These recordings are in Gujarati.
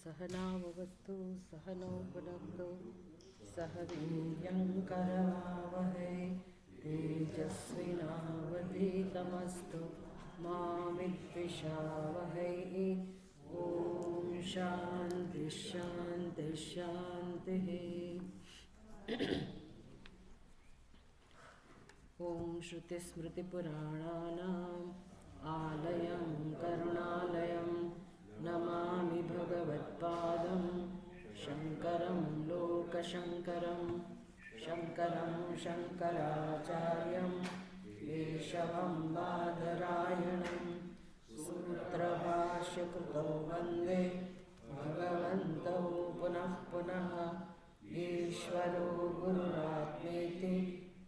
सहनाववतु सहनौ भुनक्तु सह वीर्यङ्करवावहै तेजस्विनावधीतमस्तु मा विद्विषावहै। ॐ शान्ति शान्ति शान्तिः। ॐ श्रुतिस्मृतिपुराणानाम् आलयं करुणालयं नमामि भगवत्पादं शङ्करं लोकशङ्करं शङ्करं शङ्कराचार्यं केशवं बादरायणं सूत्रभाष्यकृतौ वन्दे भगवन्तौ पुनः पुनः। ईश्वरो गुरुरात्मेति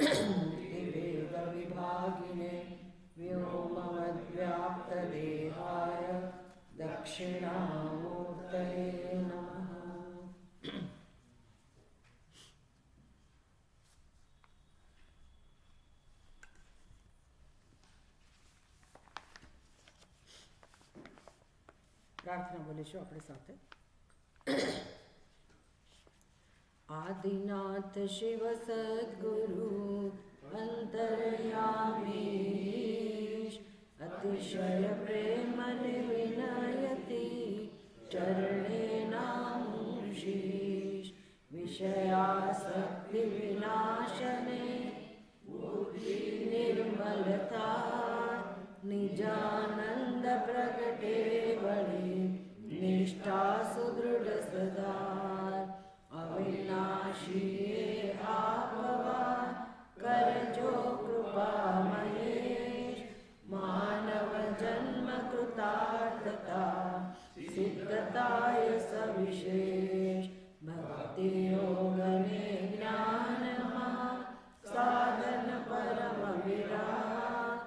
मूर्तिभेदविभागिने व्योमवद्व्याप्तदेहाय दक्षिणामूर्तये नमः। प्रार्थना बोलीशु अपने साथ। आदिनाथ शिव सद्गुरु अंतर्यामीश अतिशय प्रेम विनयति चरणे नामुशीष विषयासक्ति विनाशने बुद्धि निर्मलता निजानंद प्रगटे बड़े निष्ठा सुदृढ़ सदा अविनाशी आपवा कर जो कृपा महेश मानव जन्म कृतार्थता सिद्धताय सविशेष भक्ति योगने ज्ञान साधन परम विराग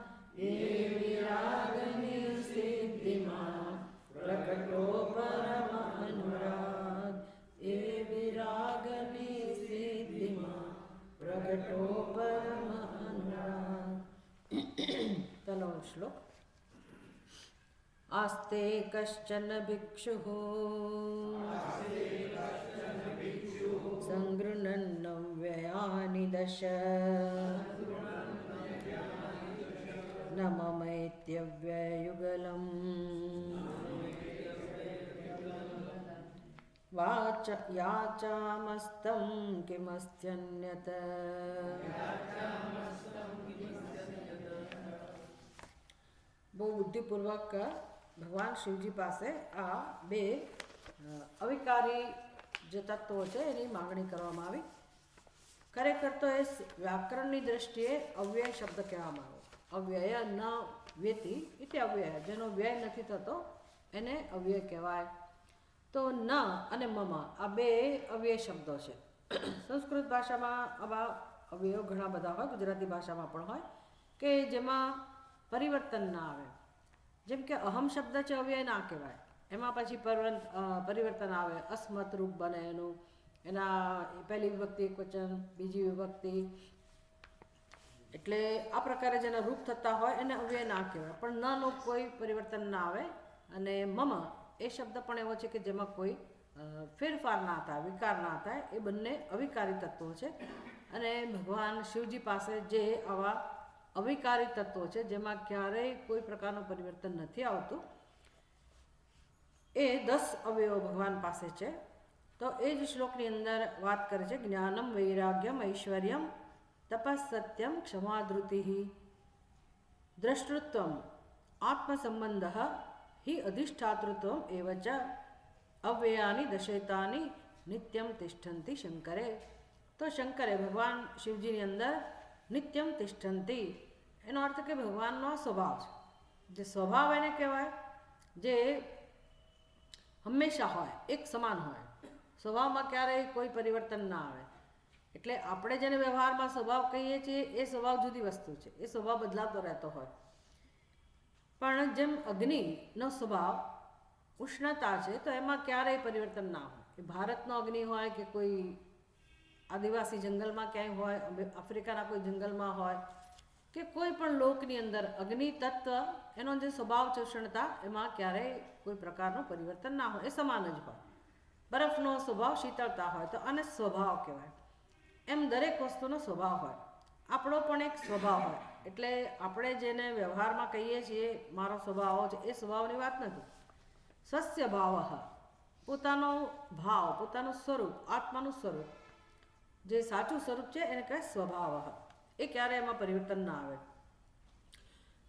ये विरागनि सिद्धिमा प्रकटो परम अनुराग ये विरागनि सिद्धिमा प्रकटो परम अनुराग। तनो श्लोक। आस्ते कश्चन भिक्षुः सङ्गृह्णन् व्ययानि दश न ममैत्यव्ययुगलम् वाच याचामस्तं किमस्त्यन्यत्। બહુ બુદ્ધિપૂર્વક ભગવાન શિવજી પાસે આ બે અવિકારી જે તત્વો છે એની માગણી કરવામાં આવી. ખરેખર તો એ વ્યાકરણની દ્રષ્ટિએ અવ્યય શબ્દ કહેવામાં આવે. અવ્યય ન વ્યતિ એટલે અવ્યય, જેનો વ્યય નથી થતો એને અવ્યય કહેવાય. તો ન અને મમ આ બે અવ્યય શબ્દો છે. સંસ્કૃત ભાષામાં આવા અવ્યયો ઘણા બધા હોય, ગુજરાતી ભાષામાં પણ હોય કે જેમાં પરિવર્તન ના આવે. જેમ કે અહમ શબ્દ છે અવ્યય ના કહેવાય, એમાં પછી પરિવર્તન આવે, અસ્મત રૂપ બને એનું. એના પહેલી વિભક્તિ એકવચન, બીજી વિભક્તિ, એટલે આ પ્રકારે જેના રૂપ થતા હોય એને અવ્યય ના કહેવાય. પણ નનું કોઈ પરિવર્તન ના આવે. અને મમ એ શબ્દ પણ એવો છે કે જેમાં કોઈ ફેરફાર ના થાય, વિકાર ના થાય. એ બંને અવિકારી તત્વો છે. અને ભગવાન શિવજી પાસે જે આવા અવિકારી તત્વો છે જેમાં ક્યારેય કોઈ પ્રકારનું પરિવર્તન નથી આવતું, એ 10 અવયવો ભગવાન પાસે છે. તો એ જ શ્લોકની અંદર વાત કરે છે. જ્ઞાનમ વૈરાગ્યમ ઐશ્વર્યમ તપસ્સત્યમ ક્ષમાધૃતિ દ્રષ્ટૃત્વમ આત્મસંબંધ હિ અધિષ્ઠાતૃત્વમ એવ ચ અવ્યયાની દશેતાની નિત્યમ તિષ્ઠંતી શંકરે. તો શંકરે ભગવાન શિવજીની અંદર નિત્યમ તિષ્ઠંતી એનો અર્થ કે ભગવાનનો સ્વભાવ છે. જે સ્વભાવ એને કહેવાય જે હંમેશા હોય, એક સમાન હોય. સ્વભાવમાં ક્યારેય કોઈ પરિવર્તન ના આવે. એટલે આપણે જેને વ્યવહારમાં સ્વભાવ કહીએ છીએ એ સ્વભાવ જુદી વસ્તુ છે, એ સ્વભાવ બદલાતો રહેતો હોય. પણ જેમ અગ્નિનો સ્વભાવ ઉષ્ણતા છે તો એમાં ક્યારેય પરિવર્તન ના હોય. એ ભારતનો અગ્નિ હોય કે કોઈ આદિવાસી જંગલમાં ક્યાંય હોય, આફ્રિકાના કોઈ જંગલમાં હોય કે કોઈ પણ લોકની અંદર અગ્નિ તત્વ એનો જે સ્વભાવ છે ઉષ્ણતા, એમાં ક્યારેય કોઈ પ્રકારનું પરિવર્તન ના હોય, એ સમાન જ હોય. બરફનો સ્વભાવ શીતળતા હોય તો આને સ્વભાવ કહેવાય. એમ દરેક વસ્તુનો સ્વભાવ હોય. આપણો પણ એક સ્વભાવ હોય. એટલે આપણે જેને વ્યવહારમાં કહીએ છીએ મારો સ્વભાવ છે, એ સ્વભાવની વાત નથી. સ્વસ્ય ભાવ, પોતાનો ભાવ, પોતાનું સ્વરૂપ, આત્માનું સ્વરૂપ, જે સાચું સ્વરૂપ છે એને કહેવાય સ્વભાવ. એ ક્યારે એમાં પરિવર્તન ના આવે.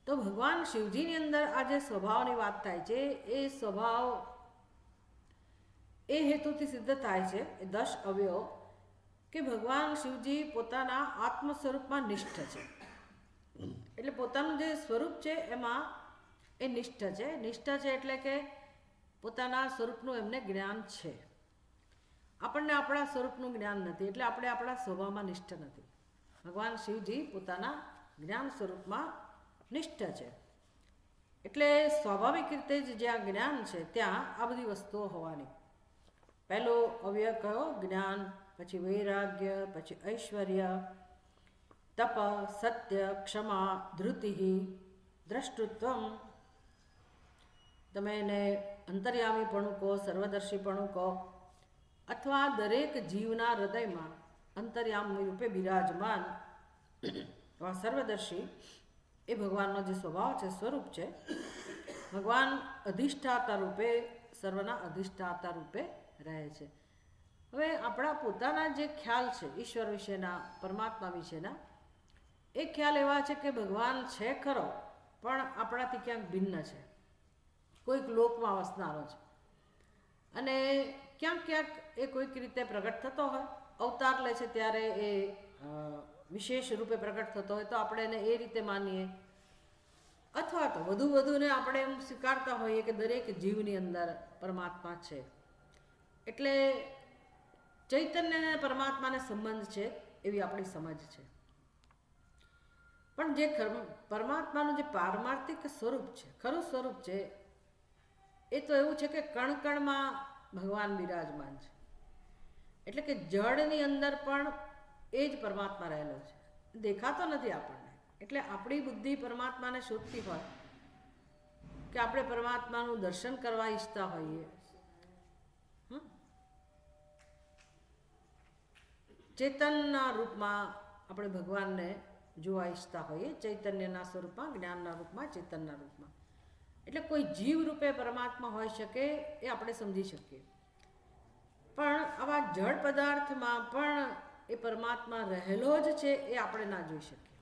તો ભગવાન શિવજીની અંદર આ જે સ્વભાવની વાત થાય છે, એ સ્વભાવ એ હેતુથી સિદ્ધ થાય છે, એ 10 અવયવ, કે ભગવાન શિવજી પોતાના આત્મ સ્વરૂપમાં નિષ્ઠ છે. એટલે પોતાનું જે સ્વરૂપ છે એમાં એ નિષ્ઠ છે. નિષ્ઠ છે એટલે કે પોતાના સ્વરૂપનું એમને જ્ઞાન છે. આપણને આપણા સ્વરૂપનું જ્ઞાન નથી, એટલે આપણે આપણા સ્વભાવમાં નિષ્ઠ નથી. ભગવાન શિવજી પોતાના જ્ઞાન સ્વરૂપમાં નિષ્ઠ છે. એટલે સ્વાભાવિક રીતે જ જ્યાં જ્ઞાન છે ત્યાં આ બધી વસ્તુઓ હોવાની. પહેલો અવયવ કયો? જ્ઞાન, પછી વૈરાગ્ય, પછી ઐશ્વર્ય, તપ, સત્ય, ક્ષમા, ધૃતિ, દ્રષ્ટૃત્વમ. તમે એને અંતર્યામીપણું કહો, સર્વદર્શીપણું કહો, અથવા દરેક જીવના હૃદયમાં અંતર્યામી રૂપે બિરાજમાન સર્વદર્શી એ ભગવાનનો જે સ્વભાવ છે, સ્વરૂપ છે. ભગવાન અધિષ્ઠાતા રૂપે, સર્વના અધિષ્ઠાતા રૂપે રહે છે. હવે આપણા પોતાના જે ખ્યાલ છે ઈશ્વર વિશેના, પરમાત્મા વિશેના, એ ખ્યાલ એવા છે કે ભગવાન છે ખરો, પણ આપણાથી ક્યાંક ભિન્ન છે, કોઈક લોકમાં વસનારો છે, અને ક્યાંક ક્યાંક એ કોઈક રીતે પ્રગટ થતો હોય. અવતાર લે છે ત્યારે એ વિશેષ રૂપે પ્રગટ થતો હોય તો આપણે એને એ રીતે માનીએ, અથવા તો વધુને આપણે એમ સ્વીકારતા હોઈએ કે દરેક જીવની અંદર પરમાત્મા છે. એટલે ચૈતન્ય અને પરમાત્માને સંબંધ છે એવી આપણી સમજ છે. પણ જે પરમાત્માનું જે પારમાર્થિક સ્વરૂપ છે, ખરું સ્વરૂપ છે, એ તો એવું છે કે કણ કણમાં ભગવાન બિરાજમાન છે. એટલે કે જળની અંદર પણ એ જ પરમાત્મા રહેલો છે, દેખાતો નથી આપણને. એટલે આપણી બુદ્ધિ પરમાત્માને શોધતી હોય કે આપણે પરમાત્માનું દર્શન કરવા ઈચ્છતા હોઈએ, ચેતનના રૂપમાં આપણે ભગવાનને જોવા ઈચ્છતા હોઈએ, ચૈતન્યના સ્વરૂપમાં, જ્ઞાનના રૂપમાં, ચેતનના રૂપમાં. એટલે કોઈ જીવ રૂપે પરમાત્મા હોઈ શકે એ આપણે સમજી શકીએ. પણ આવા જળ પદાર્થમાં પણ એ પરમાત્મા રહેલો જ છે એ આપણે ના જોઈ શકીએ.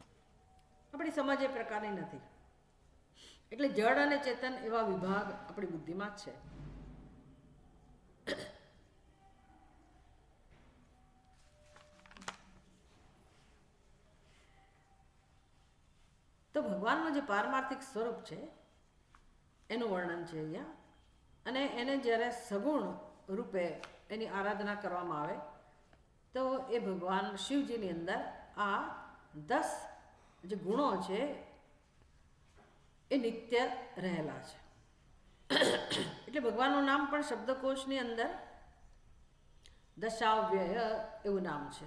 આપણી સમજ એ પ્રકારની નથી. એટલે જળ અને ચેતન એવા વિભાગ આપણી બુદ્ધિમાં જ છે. તો ભગવાનનું જે પારમાર્થિક સ્વરૂપ છે એનું વર્ણન છે અહીંયા. અને એને જ્યારે સગુણ રૂપે એની આરાધના કરવામાં આવે તો એ ભગવાન શિવજીની અંદર આ 10 જે ગુણો છે એ નિત્ય રહેલા છે. એટલે ભગવાનનું નામ પણ શબ્દકોશની અંદર દશાવ્યય એવું નામ છે,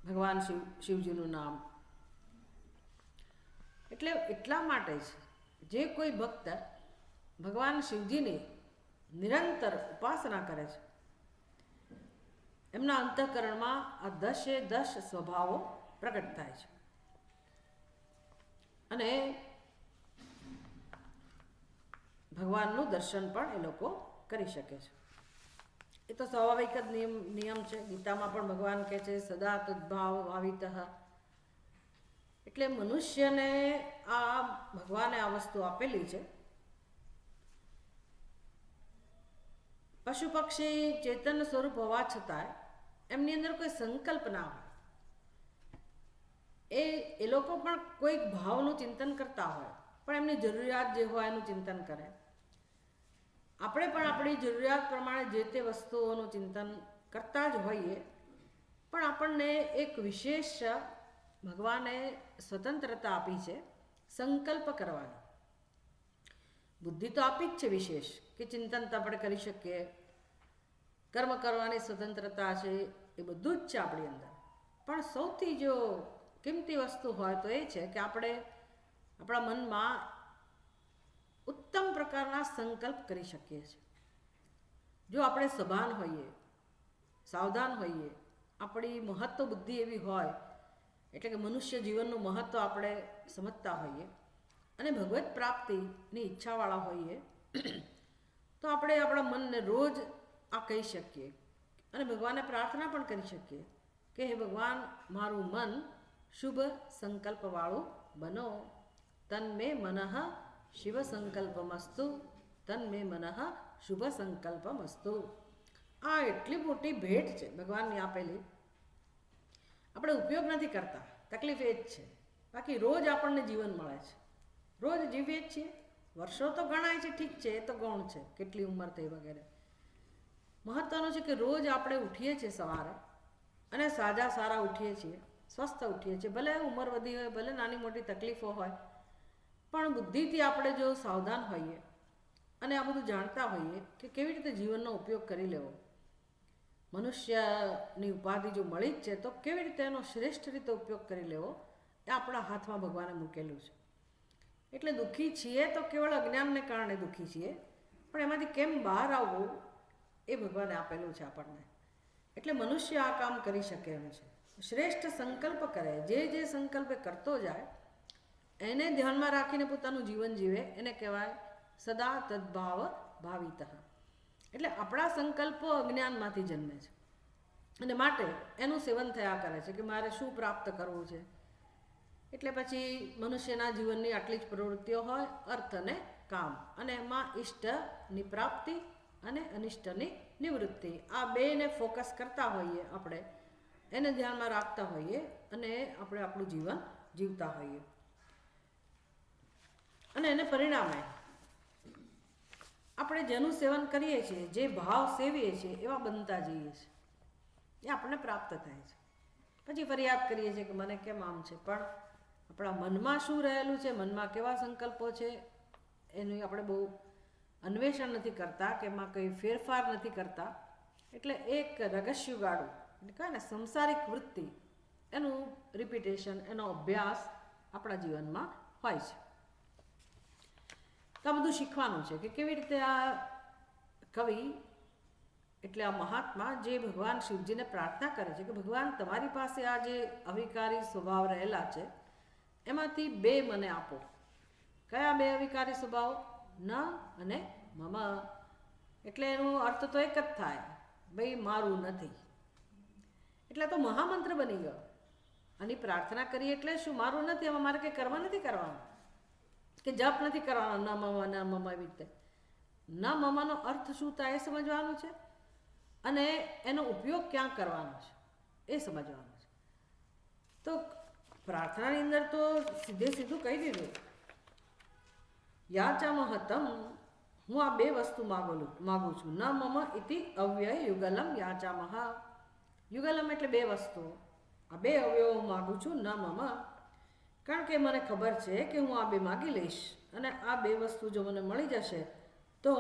ભગવાન શિવજીનું નામ. એટલે એટલા માટે જ જે કોઈ ભક્ત ભગવાન શિવજીની નિરંતર ઉપાસના કરે છે એમના અંતઃકરણમાં આ 10 સ્વભાવો પ્રગટ થાય છે અને ભગવાનનું દર્શન પણ એ લોકો કરી શકે છે. એ તો સ્વાભાવિક જ નિયમ છે. ગીતામાં પણ ભગવાન કહે છે સદા તદ્ભાવ ભાવિતઃ. એટલે મનુષ્યને આ ભગવાને આ વસ્તુ આપેલી છે. પશુ પક્ષી ચેતન સ્વરૂપ હોવા છતાં એમની અંદર કોઈ સંકલ્પ ના હોય. એ લોકો પણ કોઈક ભાવનું ચિંતન કરતા હોય, પણ એમની જરૂરિયાત જે હોય એનું ચિંતન કરે. આપણે પણ આપણી જરૂરિયાત પ્રમાણે જે તે વસ્તુઓનું ચિંતન કરતા જ હોઈએ, પણ આપણને એક વિશેષ ભગવાને સ્વતંત્રતા આપી છે સંકલ્પ કરવાની. બુદ્ધિ તો આપી જ છે વિશેષ, કે ચિંતન તો આપણે કરી શકીએ, કર્મ કરવાની સ્વતંત્રતા છે, એ બધું જ છે આપણી અંદર. પણ સૌથી જો કિંમતી વસ્તુ હોય તો એ છે કે આપણે આપણા મનમાં ઉત્તમ પ્રકારના સંકલ્પ કરી શકીએ છીએ. જો આપણે સભાન હોઈએ, સાવધાન હોઈએ, આપણી મહત્વ બુદ્ધિ એવી હોય, એટલે કે મનુષ્ય જીવનનું મહત્ત્વ આપણે સમજતા હોઈએ અને ભગવત પ્રાપ્તિની ઈચ્છાવાળા હોઈએ, તો આપણે આપણા મનને રોજ આ કહી શકીએ અને ભગવાનને પ્રાર્થના પણ કરી શકીએ કે હે ભગવાન, મારું મન શુભ સંકલ્પવાળું બનો. તન્મે મનઃ શિવ સંકલ્પમસ્તુ, તન્મે મનઃ શુભ સંકલ્પમસ્તુ. આ એટલી મોટી ભેટ છે ભગવાનની આપેલી. આપણે ઉપયોગ નથી કરતા, તકલીફ એ જ છે. બાકી રોજ આપણને જીવન મળે છે, રોજ જીવીએ જ છીએ. વર્ષો તો ગણાય છે, ઠીક છે, એ તો ગૌણ છે, કેટલી ઉંમર થઈ વગેરે. મહત્વનું છે કે રોજ આપણે ઉઠીએ છીએ સવારે અને સાજા સારા ઉઠીએ છીએ, સ્વસ્થ ઉઠીએ છીએ. ભલે ઉંમર વધી હોય, ભલે નાની મોટી તકલીફો હોય, પણ બુદ્ધિથી આપણે જો સાવધાન હોઈએ અને આ બધું જાણતા હોઈએ કે કેવી રીતે જીવનનો ઉપયોગ કરી લેવો, મનુષ્યની ઉપાધિ જો મળી જ છે તો કેવી રીતે એનો શ્રેષ્ઠ રીતે ઉપયોગ કરી લેવો, એ આપણા હાથમાં ભગવાને મૂકેલું છે. એટલે દુઃખી છીએ તો કેવળ અજ્ઞાનને કારણે દુઃખી છીએ, પણ એમાંથી કેમ બહાર આવવું એ ભગવાને આપેલું છે આપણને. એટલે મનુષ્ય આ કામ કરી શકે એમ છે. શ્રેષ્ઠ સંકલ્પ કરે, જે સંકલ્પ કરતો જાય એને ધ્યાનમાં રાખીને પોતાનું જીવન જીવે, એને કહેવાય સદા તદ્ભાવ ભાવિત. એટલે આપણા સંકલ્પો અજ્ઞાનમાંથી જન્મે છે અને માટે એનું સેવન થયા કરે છે કે મારે શું પ્રાપ્ત કરવું છે. એટલે પછી મનુષ્યના જીવનની આટલી જ પ્રવૃત્તિઓ હોય, અર્થ અને કામ, અને એમાં ઇષ્ટની પ્રાપ્તિ અને અનિષ્ટની નિવૃત્તિ, આ બેને ફોકસ કરતા હોઈએ, આપણે એને ધ્યાનમાં રાખતા હોઈએ અને આપણે આપણું જીવન જીવતા હોઈએ. અને એને પરિણામે આપણે જેનું સેવન કરીએ છીએ, જે ભાવ સેવીએ છીએ, એવા બનતા જઈએ છીએ, એ આપણને પ્રાપ્ત થાય છે. પછી ફરિયાદ કરીએ છીએ કે મને કેમ આમ છે, પણ આપણા મનમાં શું રહેલું છે, મનમાં કેવા સંકલ્પો છે, એનું આપણે બહુ અન્વેષણ નથી કરતા કે એમાં કંઈ ફેરફાર નથી કરતા. એટલે એક રગસ્યુગાળું એટલે કહે ને સંસારિક વૃત્તિ, એનું રિપીટેશન, એનો અભ્યાસ આપણા જીવનમાં હોય છે. તો આ બધું શીખવાનું છે કે કેવી રીતે આ કવિ એટલે આ મહાત્મા જે ભગવાન શિવજીને પ્રાર્થના કરે છે કે ભગવાન, તમારી પાસે આ જે અવિકારી સ્વભાવ રહેલા છે એમાંથી બે મને આપો. કયા બે અવિકારી સ્વભાવ? ન અને મમ. એટલે એનો અર્થ તો એક જ થાય, ભાઈ મારું નથી. એટલે તો મહામંત્ર બની ગયો. આની પ્રાર્થના કરી એટલે શું? મારું નથી, એમાં મારે કંઈ કરવા નથી કરવાનું, કે જપ નથી કરવાનો ન મમ ન મમ એવી રીતે. ન મમનો અર્થ શું થાય એ સમજવાનું છે અને એનો ઉપયોગ ક્યાં કરવાનો છે એ સમજવાનું છે. તો પ્રાર્થનાની અંદર તો સીધે સીધું કહી દીધું, યાચામહતમ, હું આ બે વસ્તુ માગું છું. ન મમ ઇતિ અવ્યય યુગલમ યાચામહ. યુગલમ એટલે બે વસ્તુઓ, આ બે અવયવો હું માગું છું. ન મમ, કારણ કે મને ખબર છે કે હું આ બે માગી લઈશ અને આ બે વસ્તુ જો મને મળી જશે તો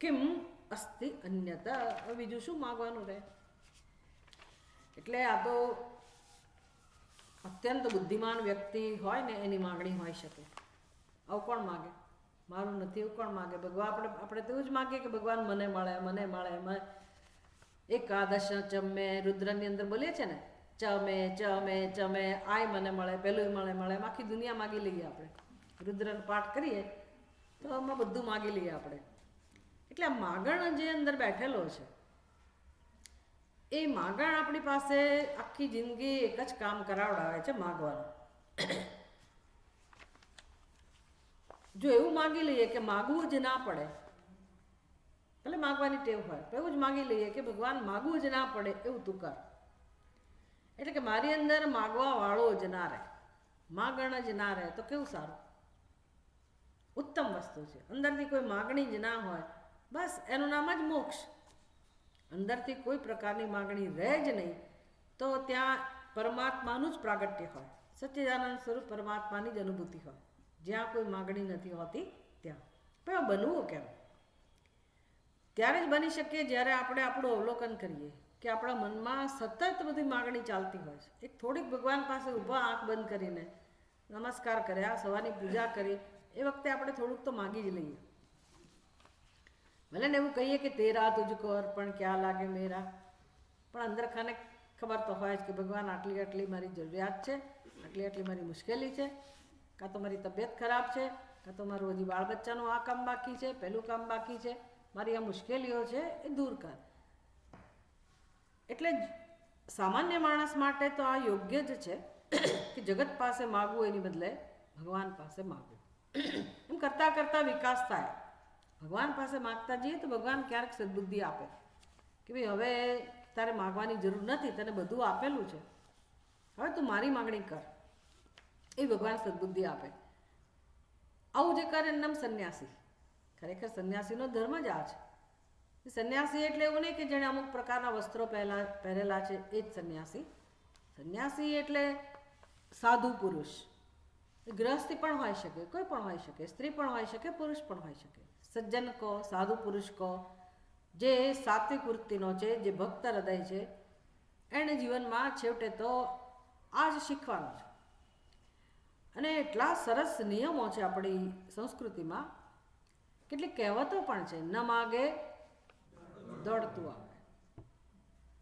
કિમ અસ્તિ અન્યતા, બીજું શું માગવાનું રહે. એટલે આ તો અત્યંત બુદ્ધિમાન વ્યક્તિ હોય ને એની માગણી હોઈ શકે. આવું કોણ માગે? મારું નથી એવું કોણ માગે? ભગવાન આપણે તો એવું જ માગીએ કે ભગવાન મને મળે, મને મળે. એકાદશ ચમે રુદ્રની અંદર બોલીએ છે ને, ચમે આય મને મળે, પેલું મળે, આખી દુનિયા માગી લઈએ આપણે. રુદ્રનો પાઠ કરીએ તો આમાં બધું માગી લઈએ આપણે. એટલે આ માગણ જે અંદર બેઠેલો છે, એ માગણ આપણી પાસે આખી જિંદગી એક જ કામ કરાવડાવે છે, માગવાનું. જો એવું માગી લઈએ કે માગવું જ ના પડે, ભલે માગવાની ટેવ હોય તો એવું જ માગી લઈએ કે ભગવાન માગવું જ ના પડે એવું તું કર. એટલે કે મારી અંદર માગવા વાળો જ ના રહે, માગણ જ ના રહે, તો કેવું સારું, ઉત્તમ વસ્તુ છે. અંદરથી કોઈ માગણી જ ના હોય, બસ એનું નામ જ મોક્ષ. અંદરથી કોઈ પ્રકારની માગણી રહે જ નહીં તો ત્યાં પરમાત્માનું જ પ્રાગટ્ય હોય, સચ્ચિદાનંદ સ્વરૂપ પરમાત્માની જ અનુભૂતિ હોય. જ્યાં કોઈ માગણી નથી હોતી ત્યાં. પણ બનવું કેમ? ત્યારે જ બની શકીએ જ્યારે આપણે આપણું અવલોકન કરીએ કે આપણા મનમાં સતત બધી માગણી ચાલતી હોય છે. એક થોડીક ભગવાન પાસે ઊભા આંખ બંધ કરીને નમસ્કાર કર્યા, સવારની પૂજા કરી, એ વખતે આપણે થોડુંક તો માગી જ લઈએ. ભલે ને એવું કહીએ કે તેરા તુજકો અર્પણ ક્યાં લાગે મેરા, પણ અંદર ખાને ખબર તો હોય જ કે ભગવાન આટલી આટલી મારી જરૂરિયાત છે, આટલી આટલી મારી મુશ્કેલી છે, કાં તો મારી તબિયત ખરાબ છે, કાં તો મારું હજી બાળ બચ્ચાનું આ કામ બાકી છે, પહેલું કામ બાકી છે, મારી આ મુશ્કેલીઓ છે એ દૂર કર. એટલે સામાન્ય માણસ માટે તો આ યોગ્ય જ છે કે જગત પાસે માગવું એની બદલે ભગવાન પાસે માગવું. એમ કરતાં કરતાં વિકાસ થાય. ભગવાન પાસે માગતા જઈએ તો ભગવાન ક્યારેક સદબુદ્ધિ આપે કે ભાઈ હવે તારે માગવાની જરૂર નથી, તને બધું આપેલું છે, હવે તું મારી માગણી કર. એ ભગવાન સદબુદ્ધિ આપે. આવું જે કરે એનું નામ સંન્યાસી. ખરેખર સંન્યાસીનો ધર્મ જ આ છે. સંન્યાસી એટલે એવું નહીં કે જેણે અમુક પ્રકારના વસ્ત્રો પહેરેલા છે એ જ સંન્યાસી. સંન્યાસી એટલે સાધુ પુરુષ. ગૃહસ્થી પણ હોઈ શકે, કોઈ પણ હોઈ શકે, સ્ત્રી પણ હોઈ શકે, પુરુષ પણ હોઈ શકે. સજ્જન કહો, સાધુ પુરુષ કહો, જે સાત્વિક વૃત્તિનો છે, જે ભક્ત હૃદય છે, એને જીવનમાં છેવટે તો આ જ શીખવાનું છે. અને એટલા સરસ નિયમો છે આપણી સંસ્કૃતિમાં, કેટલીક કહેવતો પણ છે. ન માગે દોડતું આવે.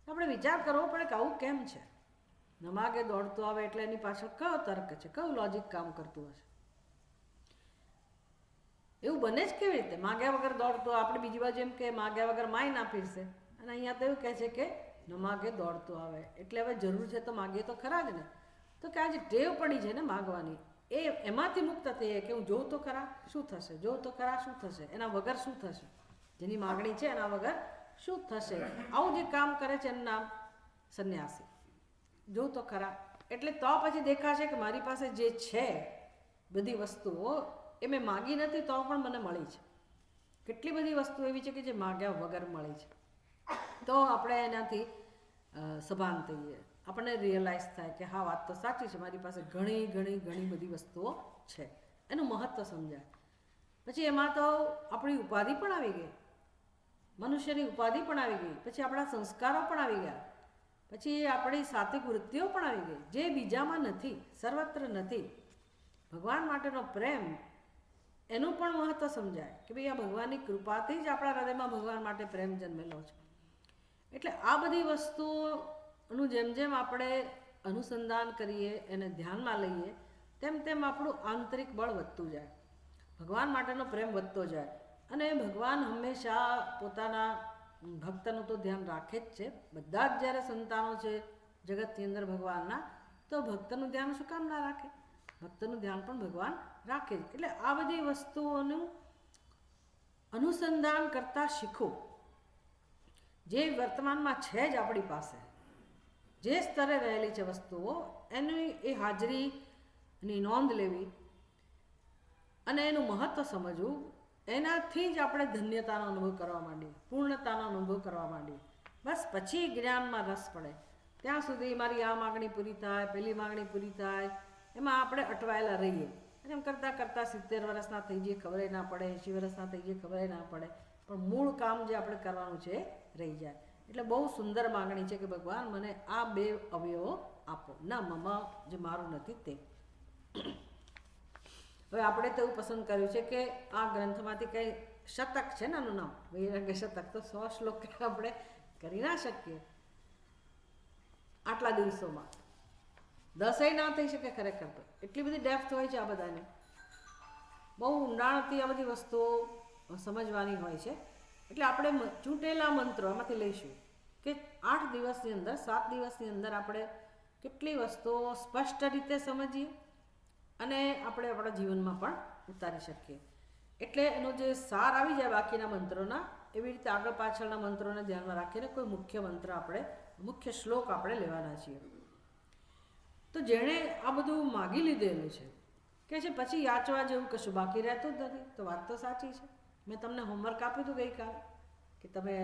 આપણે વિચાર કરવો પડે કે આવું કેમ છે? ન માગે દોડતું આવે એટલે એની પાછળ કયો તર્ક છે, કયું લોજિક કામ કરતું હશે? એવું બને જ કેવી રીતે? માગ્યા વગર દોડતું. આપણે બીજી બાજુ એમ કે માગ્યા વગર માય ના પીરશે, અને અહીંયા તો એવું કહે છે કે ન માગે દોડતું આવે. એટલે હવે જરૂર છે તો માગીએ તો ખરા જ ને. તો કે આ જે ટેવ પડી છે ને માગવાની, એ એમાંથી મુક્ત થઈએ કે હું જોઉં તો ખરા શું થશે, જોઉં તો ખરા શું થશે, એના વગર શું થશે, જેની માગણી છે એના વગર શું થશે. આવું જે કામ કરે છે એનું નામ સંન્યાસી. જોઉં તો ખરા એટલે તો પછી દેખાશે કે મારી પાસે જે છે બધી વસ્તુઓ એ મેં માગી નથી તો પણ મને મળી છે. કેટલી બધી વસ્તુ એવી છે કે જે માગ્યા વગર મળી છે. તો આપણે એનાથી સભાન થઈએ, આપણને રિયલાઇઝ થાય કે હા વાત તો સાચી છે, મારી પાસે ઘણી ઘણી ઘણી બધી વસ્તુઓ છે, એનું મહત્ત્વ સમજાય. પછી એમાં તો આપણી ઉપાધિ પણ આવી ગઈ, મનુષ્યની ઉપાધિ પણ આવી ગઈ, પછી આપણા સંસ્કારો પણ આવી ગયા, પછી આપણી સાત્વિક વૃત્તિઓ પણ આવી ગઈ, જે બીજામાં નથી, સર્વત્ર નથી. ભગવાન માટેનો પ્રેમ, એનું પણ મહત્ત્વ સમજાય કે ભાઈ આ ભગવાનની કૃપાથી જ આપણા હૃદયમાં ભગવાન માટે પ્રેમ જન્મેલો છે. એટલે આ બધી વસ્તુઓનું જેમ જેમ આપણે અનુસંધાન કરીએ, એને ધ્યાનમાં લઈએ, તેમ તેમ આપણું આંતરિક બળ વધતું જાય, ભગવાન માટેનો પ્રેમ વધતો જાય. અને ભગવાન હંમેશા પોતાના ભક્તનું તો ધ્યાન રાખે જ છે. બધા જ જ્યારે સંતાનો છે જગતની અંદર ભગવાનના, તો ભક્તનું ધ્યાન શું કામ ના રાખે? ભક્તનું ધ્યાન પણ ભગવાન રાખે જ. એટલે આ બધી વસ્તુઓનું અનુસંધાન કરતાં શીખો. જે વર્તમાનમાં છે જ આપણી પાસે, જે સ્તરે રહેલી છે વસ્તુઓ, એની એ હાજરીની નોંધ લેવી અને એનું મહત્ત્વ સમજવું. એનાથી જ આપણે ધન્યતાનો અનુભવ કરવા માંડીએ, પૂર્ણતાનો અનુભવ કરવા માંડીએ. બસ પછી જ્ઞાનમાં રસ પડે. ત્યાં સુધી મારી આ માગણી પૂરી થાય, પેલી માગણી પૂરી થાય, એમાં આપણે અટવાયેલા રહીએ. અને એમ કરતાં કરતાં 70 વર્ષના થઈ જઈએ ખબર ના પડે, 80 વર્ષના થઈ જઈએ ખબર ના પડે, પણ મૂળ કામ જે આપણે કરવાનું છે રહી જાય. એટલે બહુ સુંદર માગણી છે કે ભગવાન મને આ 2 અવયવો આપો, ના મમ જે મારું નથી તે. હવે આપણે તો એવું પસંદ કર્યું છે કે આ ગ્રંથમાંથી કંઈ શતક છે ને, આનું નામ વૈરાગ્ય શતક, તો 100 શ્લોક આપણે કરી ના શકીએ આટલા દિવસોમાં. 10 ના થઈ શકે ખરેખર. તો એટલી બધી ડેપ્થ હોય છે આ બધાને, બહુ ઊંડાણથી આ બધી વસ્તુઓ સમજવાની હોય છે. એટલે આપણે ચૂંટેલા મંત્રો આમાંથી લઈશું કે 8 દિવસની અંદર, 7 દિવસની અંદર આપણે કેટલી વસ્તુઓ સ્પષ્ટ રીતે સમજીએ અને આપણે આપણા જીવનમાં પણ ઉતારી શકીએ. એટલે એનો જે સાર આવી જાય બાકીના મંત્રોના, એવી રીતે આગળ પાછળના મંત્રોને ધ્યાનમાં રાખીને કોઈ મુખ્ય મંત્ર આપણે, મુખ્ય શ્લોક આપણે લેવાના છીએ. તો જેણે આ બધું માગી લીધેલું છે કે છે પછી યાચવા જેવું કશું બાકી રહેતું જ નથી. તો વાત તો સાચી છે. મેં તમને હોમવર્ક આપ્યું હતું ગઈકાલે કે તમે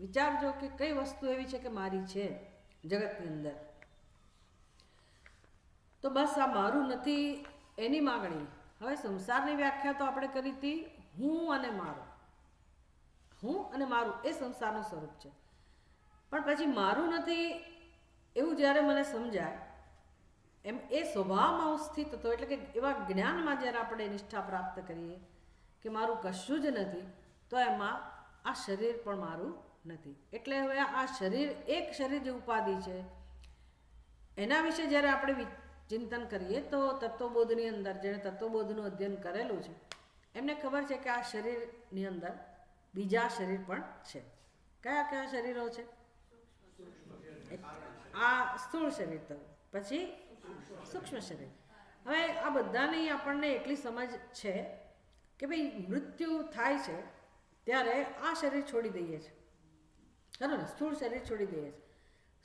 વિચારજો કે કઈ વસ્તુ એવી છે કે મારી છે જગતની અંદર. તો બસ આ મારું નથી એની માગણી. હવે સંસારની વ્યાખ્યા તો આપણે કરી હતી હું અને મારું. હું અને મારું એ સંસારનું સ્વરૂપ છે. પણ પછી મારું નથી એવું જ્યારે મને સમજાય, એમ એ સ્વભાવમાં સ્થિત હતો, એટલે કે એવા જ્ઞાનમાં જ્યારે આપણે નિષ્ઠા પ્રાપ્ત કરીએ કે મારું કશું જ નથી, તો એમાં આ શરીર પણ મારું નથી. એટલે હવે આ શરીર એક શરીર જે ઉપાધિ છે એના વિશે જ્યારે આપણે ચિંતન કરીએ તો તત્વબોધની અંદર જેણે તત્વબોધનું અધ્યયન કરેલું છે એમને ખબર છે કે આ શરીરની અંદર બીજા શરીર પણ છે. કયા કયા શરીરો છે? આ સ્થૂળ શરીર થયું, પછી સૂક્ષ્મ શરીર. હવે આ બધાની આપણને એટલી સમજ છે કે ભાઈ મૃત્યુ થાય છે ત્યારે આ શરીર છોડી દઈએ છીએ, ખરું ને? સ્થૂળ શરીર છોડી દઈએ છીએ,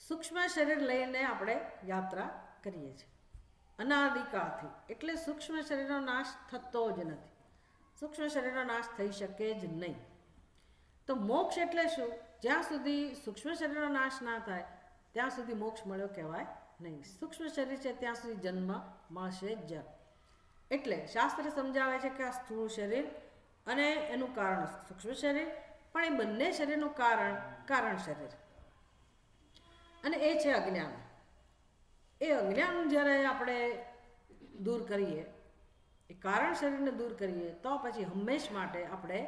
સૂક્ષ્મ શરીર લઈને આપણે યાત્રા કરીએ છીએ અનાદિકાળથી. એટલે સૂક્ષ્મ શરીરનો નાશ થતો જ નથી, સૂક્ષ્મ શરીરનો નાશ થઈ શકે જ નહીં. તો મોક્ષ એટલે શું? જ્યાં સુધી સૂક્ષ્મ શરીરનો નાશ ના થાય ત્યાં સુધી મોક્ષ મળ્યો કહેવાય નહીં. સૂક્ષ્મ શરીર છે ત્યાં સુધી જન્મ મળશે જ. એટલે શાસ્ત્ર સમજાવે છે કે આ સ્થૂળ શરીર અને એનું કારણ સૂક્ષ્મ શરીર, પણ એ બંને શરીરનું કારણ શરીર, અને એ છે અજ્ઞાન. એ અજ્ઞાન જ્યારે આપણે દૂર કરીએ, એ કારણ શરીરને દૂર કરીએ તો પછી હંમેશ માટે આપણે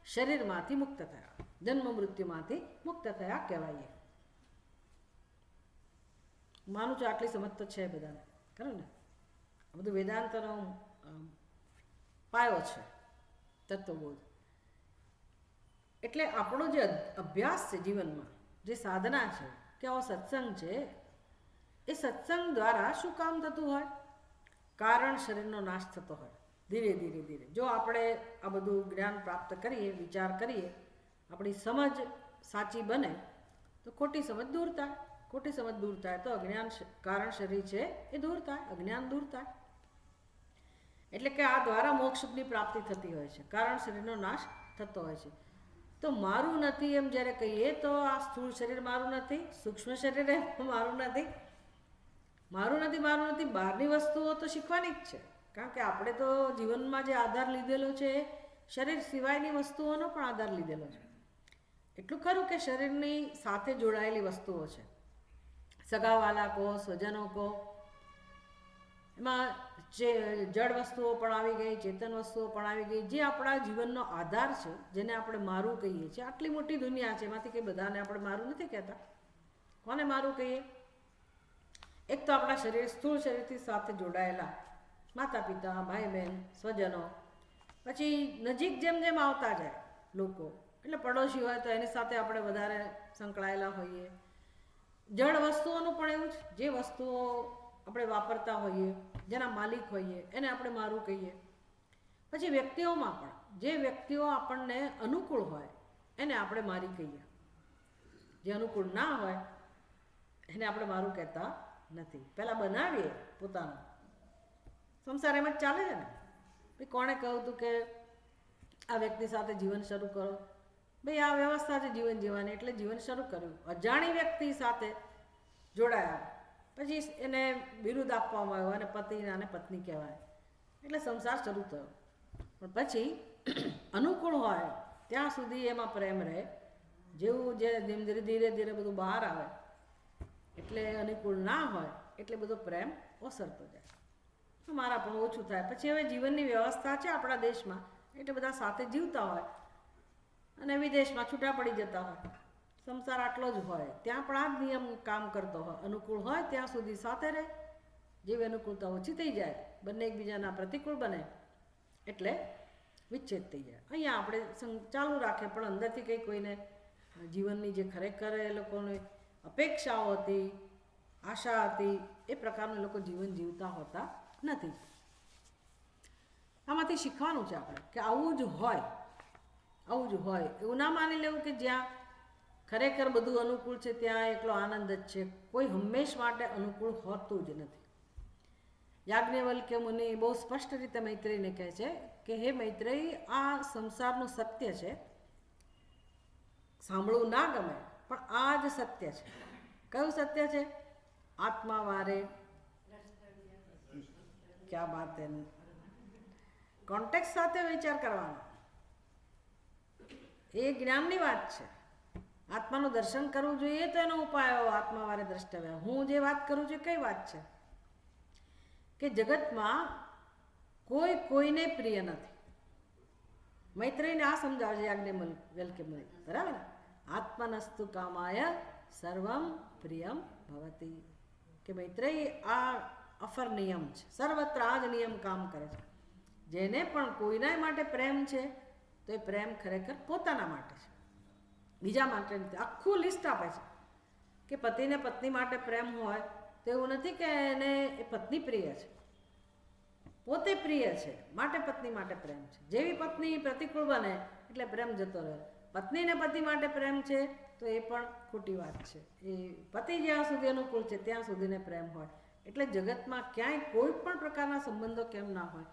શરીરમાંથી મુક્ત થયા, જન્મ મૃત્યુમાંથી મુક્ત થયા કહેવાય. માનું છું આટલી સમજ તો છે બધાને, ખરું ને? આ બધું વેદાંતનો પાયો છે, તત્વબોધ. એટલે આપણો જે અભ્યાસ છે જીવનમાં, જે સાધના છે કે આવો સત્સંગ છે, એ સત્સંગ દ્વારા શું કામ થતું હોય? કારણ શરીરનો નાશ થતો હોય ધીરે ધીરે ધીરે. જો આપણે આ બધું જ્ઞાન પ્રાપ્ત કરીએ, વિચાર કરીએ, આપણી સમજ સાચી બને તો ખોટી સમજ દૂર થાય. ખોટી સમજ દૂર થાય તો અજ્ઞાન કારણ શરીર છે એ દૂર થાય, અજ્ઞાન દૂર થાય. એટલે કે આ દ્વારા મોક્ષની પ્રાપ્તિ થતી હોય છે, કારણ શરીરનો નાશ થતો હોય છે. તો મારું નથી એમ જ્યારે કહીએ તો આ સ્થૂળ શરીર મારું નથી, સૂક્ષ્મ શરીર મારું નથી. મારું નથી બહારની વસ્તુઓ તો શીખવાની જ છે, કારણ કે આપણે તો જીવનમાં જે આધાર લીધેલો છે શરીર સિવાયની વસ્તુઓનો પણ આધાર લીધેલો છે. એટલું ખરું કે શરીરની સાથે જોડાયેલી વસ્તુઓ છે, સગાવાલા કહો, સ્વજનો કહો, એમાં જે જડ વસ્તુઓ પણ આવી ગઈ, ચેતન વસ્તુઓ પણ આવી ગઈ, જે આપણા જીવનનો આધાર છે, જેને આપણે મારું કહીએ છીએ. આટલી મોટી દુનિયા છે, એમાંથી કંઈ બધાને આપણે મારું નથી કહેતા. કોને મારું કહીએ? એક તો આપણા શરીર, સ્થૂળ શરીરથી સાથે જોડાયેલા માતા પિતા, ભાઈ બહેન, સ્વજનો, પછી નજીક જેમ જેમ આવતા જાય લોકો, એટલે પડોશી હોય તો એની સાથે આપણે વધારે સંકળાયેલા હોઈએ. જળ વસ્તુઓનું પણ એવું જ, જે વસ્તુઓ આપણે વાપરતા હોઈએ, જેના માલિક હોઈએ, એને આપણે મારું કહીએ. પછી વ્યક્તિઓમાં પણ જે વ્યક્તિઓ આપણને અનુકૂળ હોય એને આપણે મારી કહીએ, જે અનુકૂળ ના હોય એને આપણે મારું કહેતા નથી. પહેલાં બનાવીએ પોતાનું સંસાર, એમ જ ચાલે છે ને. ભાઈ કોણે કહ્યું હતું કે આ વ્યક્તિ સાથે જીવન શરૂ કરો? ભાઈ આ વ્યવસ્થા છે જીવન જીવવાની, એટલે જીવન શરૂ કર્યું. અજાણી વ્યક્તિ સાથે જોડાયા, પછી એને બિરુદ આપવામાં આવ્યો અને પતિના અને પત્ની કહેવાય, એટલે સંસાર શરૂ થયો. પણ પછી અનુકૂળ હોય ત્યાં સુધી એમાં પ્રેમ રહે. જેવું જે ધીરે ધીરે ધીરે બધું બહાર આવે એટલે અનુકૂળ ના હોય એટલે બધો પ્રેમ ઓસરતો જાય, મારા પણ ઓછું થાય. પછી હવે જીવનની વ્યવસ્થા છે આપણા દેશમાં, એટલે બધા સાથે જીવતા હોય અને વિદેશમાં છૂટા પડી જતા હોય. સંસાર આટલો જ હોય, ત્યાં પણ આ જ નિયમ કામ કરતો હોય. અનુકૂળ હોય ત્યાં સુધી સાથે રહે, જેવી અનુકૂળતા ઓછી થઈ જાય, બંને એકબીજાના પ્રતિકૂળ બને એટલે વિચ્છેદ થઈ જાય. અહીંયા આપણે ચાલુ રાખે, પણ અંદરથી કંઈ કોઈને જીવનની જે ખરેખર એ લોકોની અપેક્ષાઓ હતી, આશા હતી, એ પ્રકારનું લોકો જીવન જીવતા હોતા નથી. આમાંથી શીખવાનું છે આપણે કે આવું જ હોય, આવું જ હોય. એવું ના માની લેવું કે જ્યાં ખરેખર બધું અનુકૂળ છે ત્યાં એકલો આનંદ જ છે. કોઈ હંમેશ માટે અનુકૂળ હોતું જ નથી. યાજ્ઞવલ્ક્ય મુનિ બહુ સ્પષ્ટ રીતે મૈત્રેયને કહે છે કે હે મૈત્રેયી, આ સંસારનું સત્ય છે, સાંભળવું ના ગમે પણ આ જ સત્ય છે. કયું સત્ય છે? આત્મા વારે ક્યાં બાત હે, કોન્ટેક્ટ સાથે વિચાર કરવાનો, એ જ્ઞાનની વાત છે. આત્માનું દર્શન કરવું જોઈએ તો એનો ઉપાય આત્મા વારે દ્રષ્ટવ્ય. હું જે વાત કરું છું કઈ વાત છે કે જગતમાં કોઈ કોઈને પ્રિય નથી. મૈત્રેયને આ સમજાવશે યાજ્ઞવલ્ક્ય મુનિ, બરાબર ને? આત્મનસ્તુ કામાય સર્વમ પ્રિયમ ભવતી, કે મૈત્રેય આ અફર નિયમ છે, સર્વત્ર આ જ નિયમ કામ કરે છે. જેને પણ કોઈના માટે પ્રેમ છે તો એ પ્રેમ ખરેખર પોતાના માટે છે, બીજા માટે નથી. આખું લિસ્ટ આપે છે કે પતિને પત્ની માટે પ્રેમ હોય તો એવું નથી કે એને એ પત્ની પ્રિય છે, પોતે પ્રિય છે માટે પત્ની માટે પ્રેમ છે. જેવી પત્ની પ્રતિકૂળ બને એટલે પ્રેમ જતો રહે. પત્નીને પતિ માટે પ્રેમ છે તો એ પણ ખોટી વાત છે. એ પતિ જ્યાં સુધી અનુકૂળ છે ત્યાં સુધીને પ્રેમ હોય. એટલે જગતમાં ક્યાંય કોઈ પણ પ્રકારના સંબંધો કેમ ના હોય,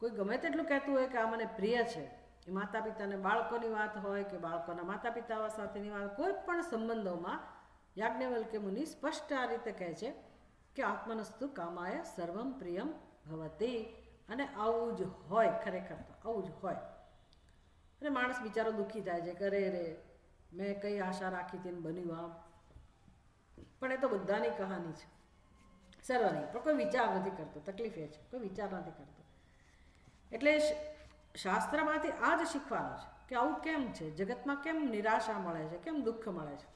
કોઈ ગમે તેટલું કહેતું હોય કે આ મને પ્રિય છે, એ માતા પિતાને બાળકોની વાત હોય કે બાળકોના માતા પિતા સાથેની વાત, કોઈ પણ સંબંધોમાં યાજ્ઞવલ્ક્ય મુનિ સ્પષ્ટ આ રીતે કહે છે કે આત્મનસ્તુ કામાય સર્વમ પ્રિયમ ભવતી. અને આવું જ હોય, ખરેખર તો આવું જ હોય. અને માણસ બિચારો દુઃખી થાય છે, કરે રે મેં કઈ આશા રાખી હતી બન્યું આમ. પણ એ તો બધાની કહાની છે, સર્વની. પણ કોઈ વિચાર નથી કરતો, તકલીફ એ છે કોઈ વિચાર નથી કરતો. એટલે શાસ્ત્રમાંથી આ જ શીખવાનું છે કે આવું કેમ છે, જગતમાં કેમ નિરાશા મળે છે, કેમ દુઃખ મળે છે.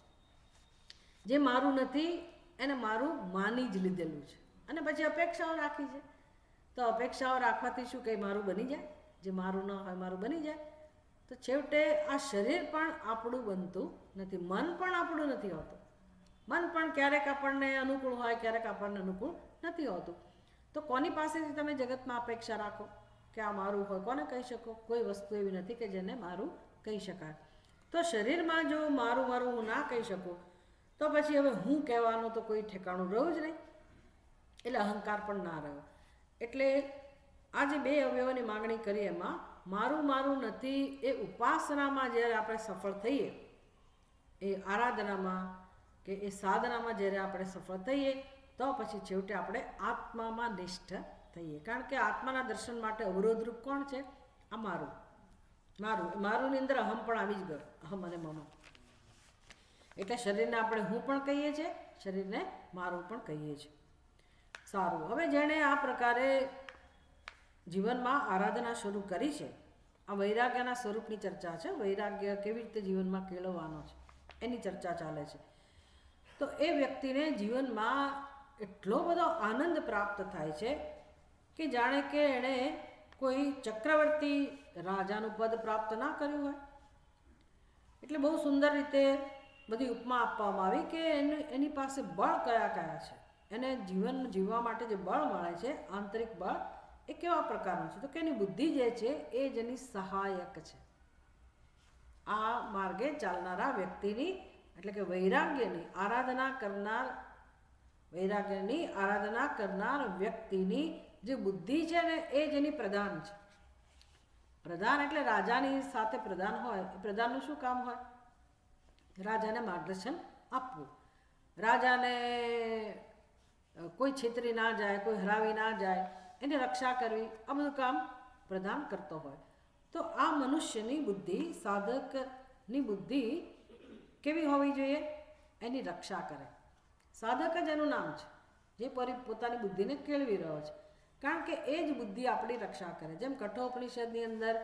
જે મારું નથી એને મારું માની જ લીધેલું છે અને પછી અપેક્ષાઓ રાખી છે. તો અપેક્ષાઓ રાખવાથી શું કંઈ મારું બની જાય? જે મારું ન હોય મારું બની જાય? તો છેવટે આ શરીર પણ આપણું બનતું નથી, મન પણ આપણું નથી હોતું. મન પણ ક્યારેક આપણને અનુકૂળ હોય, ક્યારેક આપણને અનુકૂળ નથી હોતું. તો કોની પાસેથી તમે જગતમાં અપેક્ષા રાખો કે આ મારું હોય? કોને કહી શકો? કોઈ વસ્તુ એવી નથી કે જેને મારું કહી શકાય. તો શરીરમાં જો મારું મારું હું ના કહી શકું તો પછી હવે હું કહેવાનું તો કોઈ ઠેકાણું રહ્યું જ નહીં. એટલે અહંકાર પણ ના રહ્યો. એટલે આ જે બે અવયવોની માગણી કરી એમાં મારું મારું નથી, એ ઉપાસનામાં જ્યારે આપણે સફળ થઈએ, એ આરાધનામાં કે એ સાધનામાં જ્યારે આપણે સફળ થઈએ તો પછી છેવટે આપણે આત્મામાં નિષ્ઠ થઈએ. કારણ કે આત્માના દર્શન માટે અવરોધરૂપ કોણ છે? આ મારું. મારુંની અંદર અહમ પણ આવી જ ગયો, અહમ અને મમ. એટલે શરીરને આપણે હું પણ કહીએ છીએ, શરીરને મારું પણ કહીએ છીએ. સારું, હવે જેણે આ પ્રકારે જીવનમાં આરાધના શરૂ કરી છે, આ વૈરાગ્યના સ્વરૂપની ચર્ચા છે. વૈરાગ્ય કેવી રીતે જીવનમાં કેળવવાનો છે એની ચર્ચા ચાલે છે. તો એ વ્યક્તિને જીવનમાં એટલો બધો આનંદ પ્રાપ્ત થાય છે કે જાણે કે એણે કોઈ ચક્રવર્તી રાજાનું પદ પ્રાપ્ત ના કર્યું હોય. એટલે બહુ સુંદર રીતે બધી ઉપમા આપવામાં આવી કે એની પાસે બળ કયા કયા છે, એને જીવન જીવવા માટે જે બળ મળે છે, આંતરિક બળ, એ કેવા પ્રકારનું છે? તો કે એની બુદ્ધિ જે છે એ જ એની સહાયક છે. આ માર્ગે ચાલનારા વ્યક્તિની, એટલે કે વૈરાગ્યની આરાધના કરનાર વ્યક્તિની જે બુદ્ધિ છે ને એ જ એની પ્રધાન છે. પ્રધાન એટલે રાજાની સાથે પ્રધાન હોય. પ્રધાનનું શું કામ હોય? રાજાને માર્ગદર્શન આપવું, રાજાને કોઈ છેતરી ના જાય, કોઈ હરાવી ના જાય, એની રક્ષા કરવી, આ બધું કામ પ્રધાન કરતો હોય. તો આ મનુષ્યની બુદ્ધિ, સાધકની બુદ્ધિ કેવી હોવી જોઈએ? એની રક્ષા કરે. સાધક જ એનું નામ છે, જે પોતાની બુદ્ધિને કેળવી રહ્યો છે. કારણ કે એ જ બુદ્ધિ આપણી રક્ષા કરે. જેમ કઠોપનિષદની અંદર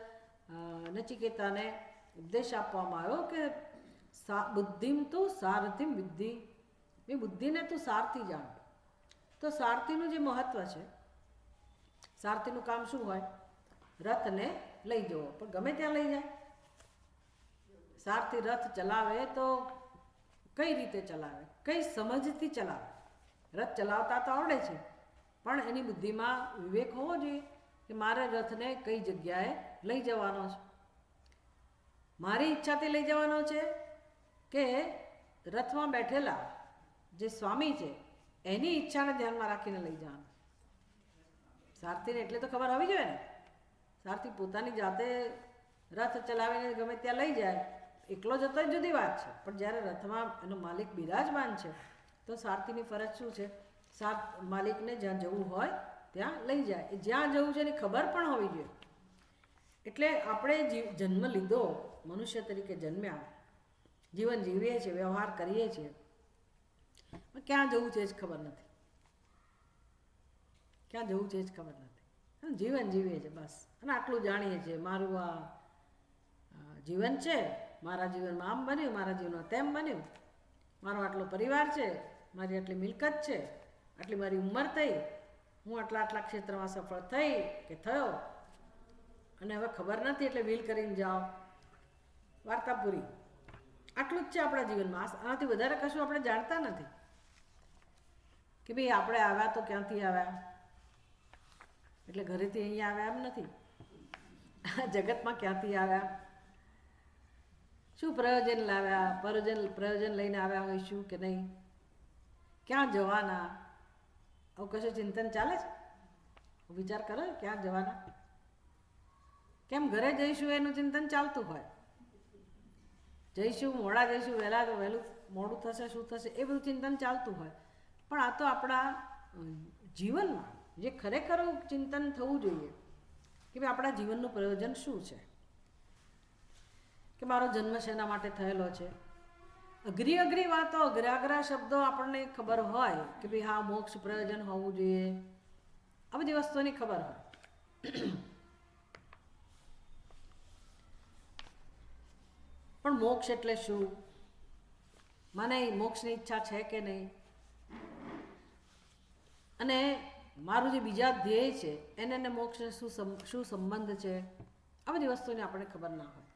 નચિકેતાને ઉપદેશ આપવામાં આવ્યો કે બુદ્ધિમ તું સારથિમ વિદ્ધિ, એ બુદ્ધિને તું સારથી જાણ. તો સારથીનું જે મહત્વ છે, સારથીનું કામ શું હોય? રથને લઈ જવો, પણ ગમે ત્યાં લઈ જાય. સારથી રથ ચલાવે તો કઈ રીતે ચલાવે? કઈ સમજથી ચલાવે? રથ ચલાવતા તો આવડે છે, પણ એની બુદ્ધિમાં વિવેક હોવો જોઈએ કે મારે રથને કઈ જગ્યાએ લઈ જવાનો છે. મારી ઈચ્છાથી લઈ જવાનો છે કે રથમાં બેઠેલા જે સ્વામી છે એની ઈચ્છાને ધ્યાનમાં રાખીને લઈ જવાનું? સારથીને એટલે તો ખબર હોવી જોઈએ ને. સારથી પોતાની જાતે રથ ચલાવીને ગમે ત્યાં લઈ જાય, એકલો જતો જ જુદી વાત છે, પણ જ્યારે રથમાં એનો માલિક બિરાજમાન છે તો સારથીની ફરજ શું છે? માલિકને જ્યાં જવું હોય ત્યાં લઈ જાય. એ જ્યાં જવું છે એની ખબર પણ હોવી જોઈએ. એટલે આપણે જન્મ લીધો, મનુષ્ય તરીકે જન્મ્યા, જીવન જીવીએ છીએ, વ્યવહાર કરીએ છીએ, ક્યાં જવું છે જ ખબર નથી. ક્યાં જવું છે જ ખબર નથી. જીવન જીવીએ છીએ બસ, અને આટલું જાણીએ છીએ મારું આ જીવન છે, મારા જીવનમાં આમ બન્યું, મારા જીવનમાં તેમ બન્યું, મારો આટલો પરિવાર છે, મારી આટલી મિલકત છે, આટલી મારી ઉંમર થઈ, હું આટલા ક્ષેત્રમાં સફળ થઈ કે થયો, અને હવે ખબર નથી એટલે વ્હીલ કરીને જાઓ, વાર્તા પૂરી. આટલું જ છે આપણા જીવનમાં. આનાથી વધારે કશું આપણે જાણતા નથી કે ભાઈ આપણે આવ્યા તો ક્યાંથી આવ્યા, એટલે ઘરેથી અહીંયા આવ્યા એમ નથી. જગતમાં ક્યાંથી આવ્યા, શું પ્રયોજન લાવ્યા, પ્રયોજન લઈને આવ્યા હોઈશું કે નહીં, ક્યાં જવાના, આવું કશું ચિંતન ચાલે છે? વિચાર કરો ક્યાં જવાના, કેમ ઘરે જઈશું એનું ચિંતન ચાલતું હોય. જઈશું, મોડા જઈશું, વહેલું મોડું થશે, શું થશે, એ બધું ચિંતન ચાલતું હોય. પણ આ તો આપણા જીવનમાં જે ખરેખર ચિંતન થવું જોઈએ કે ભાઈ આપણા જીવનનું પ્રયોજન શું છે, કે મારો જન્મ શેના માટે થયેલો છે. અઘરી વાતો, અઘરા શબ્દો આપણને ખબર હોય કે ભાઈ હા મોક્ષ પ્રયોજન હોવું જોઈએ, આ બધી વસ્તુની ખબર હોય. પણ મોક્ષ એટલે શું, મને મોક્ષની ઈચ્છા છે કે નહીં, અને મારું જે બીજા ધ્યેય છે એને મોક્ષને શું સંબંધ છે, આ બધી વસ્તુની આપણને ખબર ના હોય.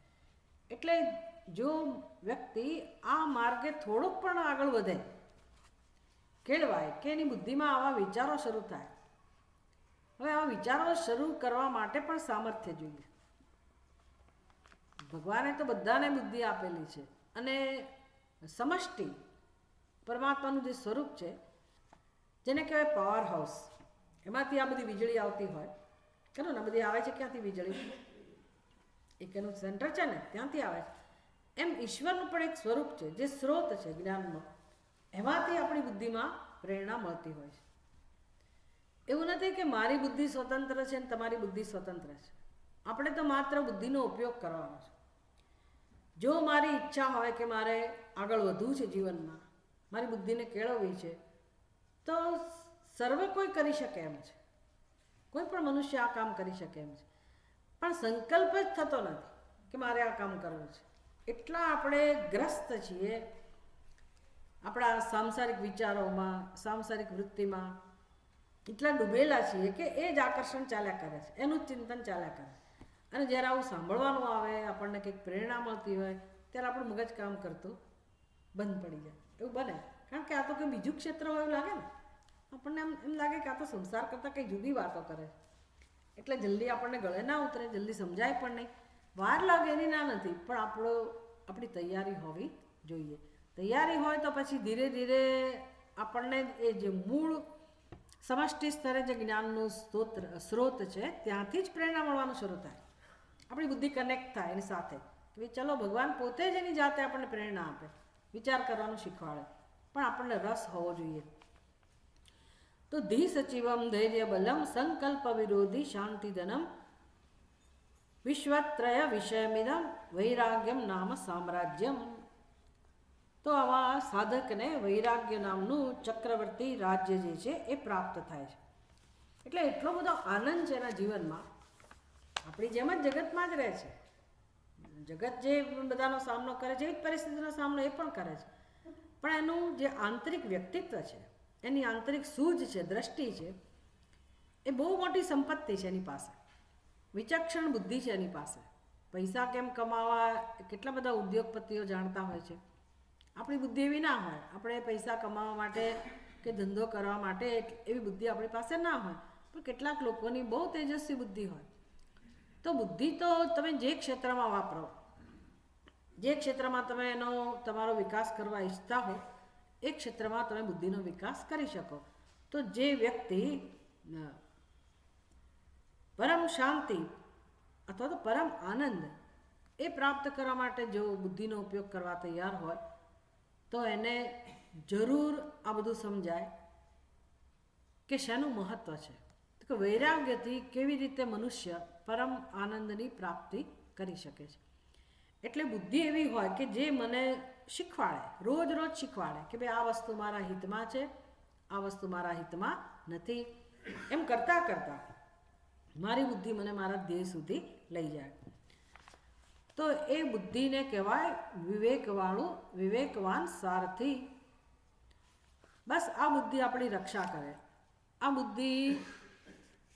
એટલે જો વ્યક્તિ આ માર્ગે થોડુંક પણ આગળ વધે, કેળવાય કે એની બુદ્ધિમાં આવા વિચારો શરૂ થાય. હવે આવા વિચારો શરૂ કરવા માટે પણ સામર્થ્ય જોઈએ. ભગવાને તો બધાને બુદ્ધિ આપેલી છે, અને સમષ્ટિ પરમાત્માનું જે સ્વરૂપ છે જેને કહેવાય પાવર હાઉસ, એમાંથી આ બધી વીજળી આવતી હોય. ખરું ને, બધી આવે છે ક્યાંથી વીજળી, એક એનું સેન્ટર છે ને ત્યાંથી આવે છે. એમ ઈશ્વરનું પણ એક સ્વરૂપ છે જે સ્ત્રોત છે જ્ઞાનનો, એમાંથી આપણી બુદ્ધિમાં પ્રેરણા મળતી હોય છે. એવું નથી કે મારી બુદ્ધિ સ્વતંત્ર છે અને તમારી બુદ્ધિ સ્વતંત્ર છે. આપણે તો માત્ર બુદ્ધિનો ઉપયોગ કરવાનો છે. જો મારી ઈચ્છા હોય કે મારે આગળ વધવું છે જીવનમાં, મારી બુદ્ધિને કેળવવી છે, તો સર્વે કોઈ કરી શકે એમ છે, કોઈ પણ મનુષ્ય આ કામ કરી શકે એમ છે. પણ સંકલ્પ જ થતો નથી કે મારે આ કામ કરવું છે. એટલા આપણે ગ્રસ્ત છીએ આપણા સાંસારિક વિચારોમાં, સાંસારિક વૃત્તિમાં, એટલા ડૂબેલા છીએ કે એ જ આકર્ષણ ચાલ્યા કરે છે, એનું જ ચિંતન ચાલ્યા કરે. અને જ્યારે આવું સાંભળવાનું આવે, આપણને કંઈક પ્રેરણા મળતી હોય, ત્યારે આપણું મગજ કામ કરતું બંધ પડી જાય. એવું બને, કારણ કે આ તો કંઈ બીજું ક્ષેત્ર હોય એવું લાગે ને આપણને. એમ લાગે કે આ તો સંસાર કરતાં કંઈ જુદી વાતો કરે, એટલે જલ્દી આપણને ગળે ના ઉતરે, જલ્દી સમજાય પણ નહીં. વાર લાગે એની ના નથી, પણ આપણી તૈયારી હોવી જોઈએ. તૈયારી હોય તો પછી ધીરે ધીરે આપણને એ જે મૂળ સમષ્ટિ સ્તરે જે જ્ઞાનનું સ્ત્રોત છે ત્યાંથી જ પ્રેરણા મળવાનું શરૂ થાય. આપણી બુદ્ધિ કનેક્ટ થાય એની સાથે કે ભાઈ ચલો ભગવાન પોતે જ એની જાતે આપણને પ્રેરણા આપે, વિચાર કરવાનું શીખવાડે, પણ આપણને રસ હોવો જોઈએ. તો ધી સચિવમ ધૈર્ય બલમ સંકલ્પ વિરોધી શાંતિધનમ વિશ્વત્રય વિષયમિદમ વૈરાગ્યમ નામ સામ્રાજ્યમ. તો આવા સાધકને વૈરાગ્ય નામનું ચક્રવર્તી રાજ્ય જે છે એ પ્રાપ્ત થાય છે. એટલે એટલો બધો આનંદ છે એના જીવનમાં, આપણી જેમ જ જગતમાં જ રહે છે. જગત જે બધાનો સામનો કરે છે, એવી જ પરિસ્થિતિનો સામનો એ પણ કરે છે. પણ એનું જે આંતરિક વ્યક્તિત્વ છે, એની આંતરિક સૂઝ છે, દ્રષ્ટિ છે, એ બહુ મોટી સંપત્તિ છે એની પાસે. વિચક્ષણ બુદ્ધિ છે એની પાસે. પૈસા કેમ કમાવા કેટલા બધા ઉદ્યોગપતિઓ જાણતા હોય છે. આપણી બુદ્ધિ એવી ના હોય. આપણે પૈસા કમાવા માટે કે ધંધો કરવા માટે એવી બુદ્ધિ આપણી પાસે ના હોય, પણ કેટલાક લોકોની બહુ તેજસ્વી બુદ્ધિ હોય. તો બુદ્ધિ તો તમે જે ક્ષેત્રમાં વાપરો, જે ક્ષેત્રમાં તમે તમારો વિકાસ કરવા ઈચ્છતા હો, એ ક્ષેત્રમાં તમે બુદ્ધિનો વિકાસ કરી શકો. તો જે વ્યક્તિ પરમ શાંતિ અથવા તો પરમ આનંદ એ પ્રાપ્ત કરવા માટે જો બુદ્ધિનો ઉપયોગ કરવા તૈયાર હોય, તો એને જરૂર આ બધું સમજાય કે શેનું મહત્ત્વ છે. તો કે વૈરાગ્યથી કેવી રીતે મનુષ્ય પરમ આનંદની પ્રાપ્તિ કરી શકે છે. એટલે બુદ્ધિ એવી હોય કે જે મને શીખવાડે, રોજ શીખવાડે કે ભાઈ આ વસ્તુ મારા હિતમાં છે, આ વસ્તુ મારા હિતમાં નથી. એમ કરતાં કરતાં મારી બુદ્ધિ મને મારા ધ્યેય સુધી લઈ જાય. તો એ બુદ્ધિને કહેવાય વિવેકવાન સારથી. બસ આ બુદ્ધિ આપણી રક્ષા કરે. આ બુદ્ધિ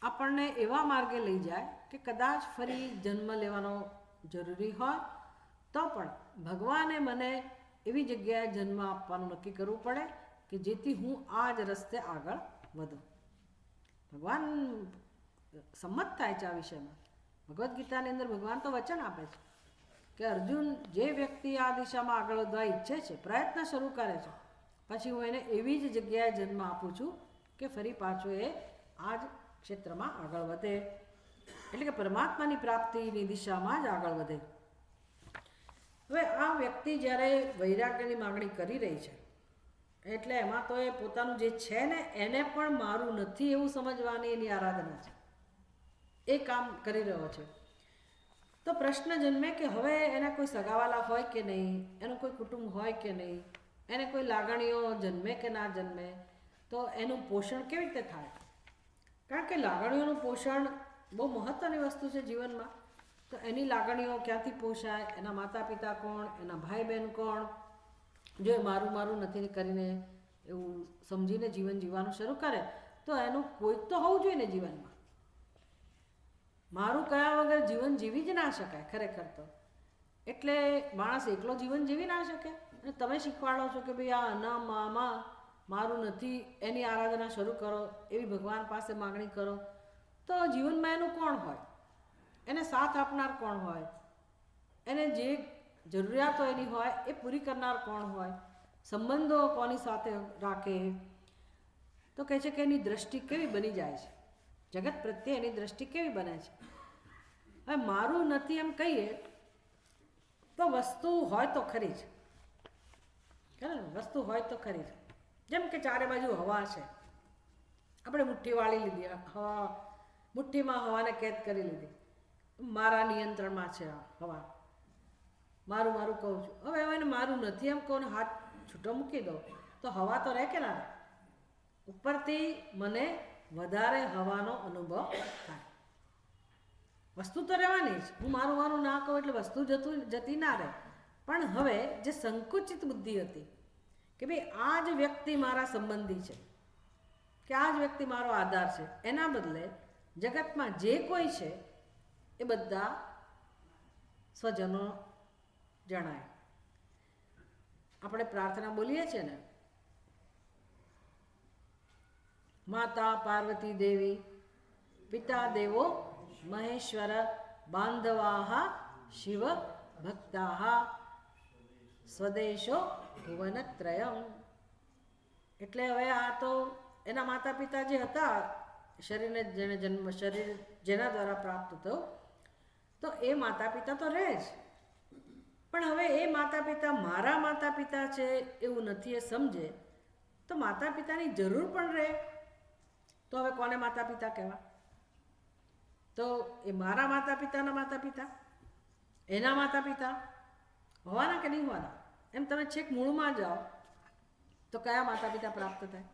આપણને એવા માર્ગે લઈ જાય કે કદાચ ફરી જન્મ લેવાનો જરૂરી હોય તો પણ ભગવાને મને એવી જગ્યાએ જન્મ આપવાનું નક્કી કરવું પડે કે જેથી હું આ જ રસ્તે આગળ વધું. ભગવાન સંમત થાય છે આ વિષયમાં. ભગવદ્ ગીતાની અંદર ભગવાન તો વચન આપે છે કે અર્જુન, જે વ્યક્તિ આ દિશામાં આગળ વધવા ઈચ્છે છે, પ્રયત્ન શરૂ કરે છે, પછી હું એને એવી જ જગ્યાએ જન્મ આપું છું કે ફરી પાછો એ આ જ ક્ષેત્રમાં આગળ વધે, એટલે કે પરમાત્માની પ્રાપ્તિની દિશામાં જ આગળ વધે. હવે આ વ્યક્તિ જ્યારે વૈરાગ્યની માગણી કરી રહી છે એટલે એમાં તો એ પોતાનું જે છે ને એને પણ મારું નથી એવું સમજવાની એની આરાધના છે, એ કામ કરી રહ્યો છે. તો પ્રશ્ન જન્મે કે હવે એના કોઈ સગાવાલા હોય કે નહીં, એનું કોઈ કુટુંબ હોય કે નહીં, એને કોઈ લાગણીઓ જન્મે કે ના જન્મે, તો એનું પોષણ કેવી રીતે થાય? કારણ કે લાગણીઓનું પોષણ બહુ મહત્ત્વની વસ્તુ છે જીવનમાં. તો એની લાગણીઓ ક્યાંથી પોષાય? એના માતા પિતા કોણ, એના ભાઈ બહેન કોણ? જો એ મારું નથી કરીને એવું સમજીને જીવન જીવવાનું શરૂ કરે તો એનું કોઈ તો હોવું જોઈએ ને જીવનમાં. મારું કયા વગર જીવન જીવી જ ના શકાય ખરેખર તો. એટલે માણસ એકલો જીવન જીવી ના શકે. અને તમે શીખવાડો છો કે ભાઈ આ ના મામાં મારું નથી, એની આરાધના શરૂ કરો, એવી ભગવાન પાસે માગણી કરો, તો જીવનમાં એનું કોણ હોય? એને સાથ આપનાર કોણ હોય? એને જે જરૂરિયાતો એની હોય એ પૂરી કરનાર કોણ હોય? સંબંધો કોની સાથે રાખે? તો કહે છે કે એની દ્રષ્ટિ કેવી બની જાય છે, જગત પ્રત્યે એની દ્રષ્ટિ કેવી બને છે. હવે મારું નથી એમ કહીએ તો વસ્તુ હોય તો ખરી જ, વસ્તુ હોય તો ખરી જ. જેમ કે ચારે બાજુ હવા છે, આપણે મુઠ્ઠી વાળી લીધી, હવા મુઠ્ઠીમાં હવાને કેદ કરી લીધી, મારા નિયંત્રણમાં છે આ હવા, મારું કહું છું. હવે એને મારું નથી એમ કહું ને હાથ છૂટો મૂકી દો તો હવા તો રહે કે ના રહે? ઉપરથી મને વધારે હવાનો અનુભવ થાય. વસ્તુ તો રહેવાની જ. હું મારું ના કહું એટલે વસ્તુ જતી ના રહે. પણ હવે જે સંકુચિત બુદ્ધિ હતી કે ભાઈ આ જ વ્યક્તિ મારા સંબંધી છે, કે આ જ વ્યક્તિ મારો આધાર છે, એના બદલે જગતમાં જે કોઈ છે એ બધા સ્વજનો જણાય. આપણે પ્રાર્થના બોલીએ છીએ ને, માતા પાર્વતી દેવી, પિતા દેવો મહેશ્વર, બાંધવાહ શિવ ભક્તાહ, સ્વદેશો ભુવનત્રયમ. એટલે હવે આ તો એના માતા પિતા જે હતા, શરીરને જેને શરીર જેના દ્વારા પ્રાપ્ત થયો, તો એ માતા પિતા તો રહે જ. પણ હવે એ માતા પિતા મારા માતા પિતા છે એવું નથી એ સમજે તો માતા પિતાની જરૂર પણ રહે. તો હવે કોને માતા પિતા કહેવા? તો એ મારા માતા પિતાના માતા પિતા, એના માતા પિતા હોવાના કે નહીં હોવાના? એમ તમે છેક મૂળમાં જાઓ તો કયા માતા પિતા પ્રાપ્ત થાય?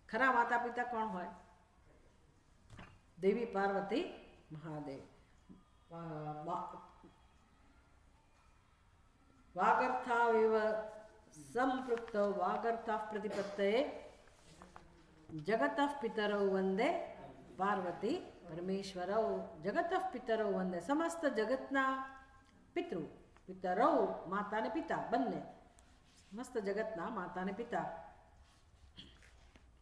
ખરા માતા પિતા કોણ હોય? દેવી પાર્વતી મહાદેવ. વાગર્થાવિવ સંપૃક્ત વાગર્થા પ્રતિપત્તયે જગતઃ પિતરૌ વંદે પાર્વતી પરમેશ્વરૌ. જગતઃ પિતરૌ વંદે, સમસ્ત જગતના પિતરૌ, માતા ને પિતા બંને, સમસ્ત જગતના માતા ને પિતા.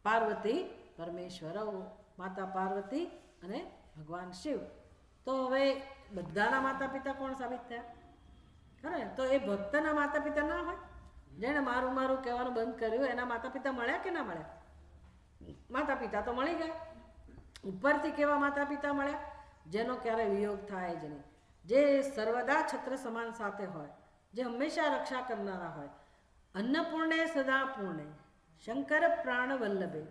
પાર્વતી પરમેશ્વરૌ, માતા પાર્વતી અને ભગવાન શિવ. તો હવે બધાના માતા પિતા કોણ સાબિત થયા? ખરે તો એ ભક્તના માતા પિતા ના હોય? જેણે મારું કહેવાનું બંધ કર્યું એના માતા પિતા મળ્યા કે ના મળ્યા? માતા પિતા તો મળી ગયા. ઉપરથી કેવા માતા પિતા મળ્યા? જેનો ક્યારે વિયોગ થાય જ નહીં, જે સર્વદા છત્ર સમાન સાથે હોય, જે હંમેશા રક્ષા કરનારા હોય. અન્નપૂર્ણે સદા પૂર્ણે શંકર પ્રાણ વલ્લભે